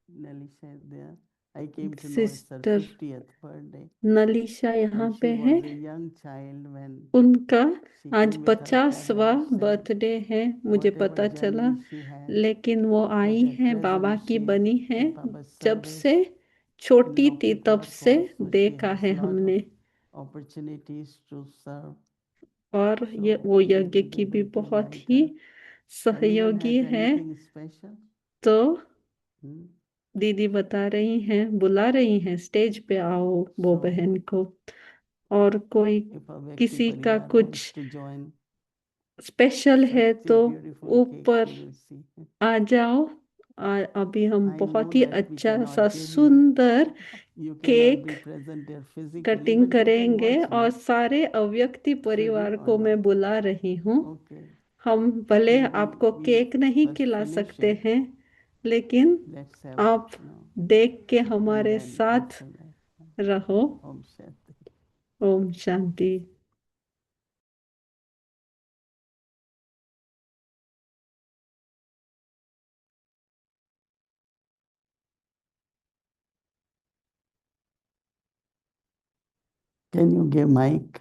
Nalisha is there. I came to know it's her sister 50th birthday. नलिशा यहाँ And पे she है, was a young child when उनका she आज came with her 50वां parents and birthday है, मुझे whatever पता चला, journey she had, लेकिन वो आई but at है बाबा present की she बनी is है। at Baba's जब service से in छोटी थी Locket तब Lake से Falls. So she देखा has है lot हमने। of opportunities to serve. और So ये वो we यज्ञ will की be भी able to बहुत invite ही her. Anyone सहयोगी has है। anything special? तो Hmm? दीदी बता रही हैं, बुला रही हैं स्टेज पे आओ वो So बहन को। और कोई if a Vyakti किसी का Parivar कुछ wants to join, स्पेशल है such a तो beautiful cake ऊपर you will see. आ जाओ। अभी हम I बहुत know ही that we अच्छा cannot सा give you. सुंदर You cannot cake be present there physically, cutting but you can करेंगे watch और me. सारे अव्यक्ति परिवार or को मैं not? बुला रही हूँ। Okay. हम भले Maybe आपको we केक नहीं first खिला finish सकते it. हैं, लेकिन Let's have, आप no, देख के and हमारे then साथ after that, रहो। Om Shanti. ओम शांति। Can you give mic?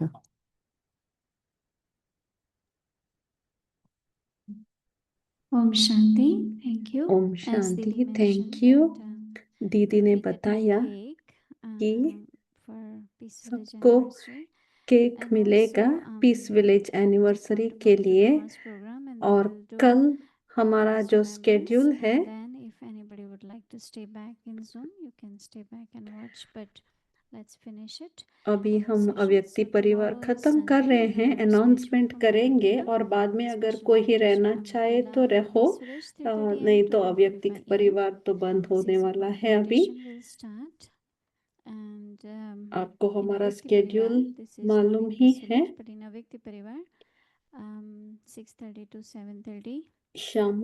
Om Shanti. Thank you. ओम As शांति, Didi thank mentioned you. that दीदी we'll ने be cutting बताया cake कि for Peace Village सबको anniversary. केक And मिलेगा also, Peace Village we'll anniversary come के to लिए। tomorrow's program and then और we'll do कल हमारा Buddhist जो remembrance, स्केड्यूल है, and then if anybody would like to stay back in Zoom, you can stay back and watch, but let's finish it. अभी Our हम session. अव्यक्ति So परिवार tomorrow is खत्म कर Sunday. रहे We हैं, have our announcement schedule for करेंगे Mahayana, और बाद में अगर special कोई ही devotees रहना from चाहे Manila तो for रहो, Peace Village 3:30 नहीं AM तो to अव्यक्ति 11:45 AM. परिवार तो बंद होने 6 वाला o'clock है अभी। meditation will start. And आपको in हमारा Avyakti schedule Parivar, this is मालूम only ही Peace है। Village, but in Avyakti Parivar, 6:30 to 7:30. शाम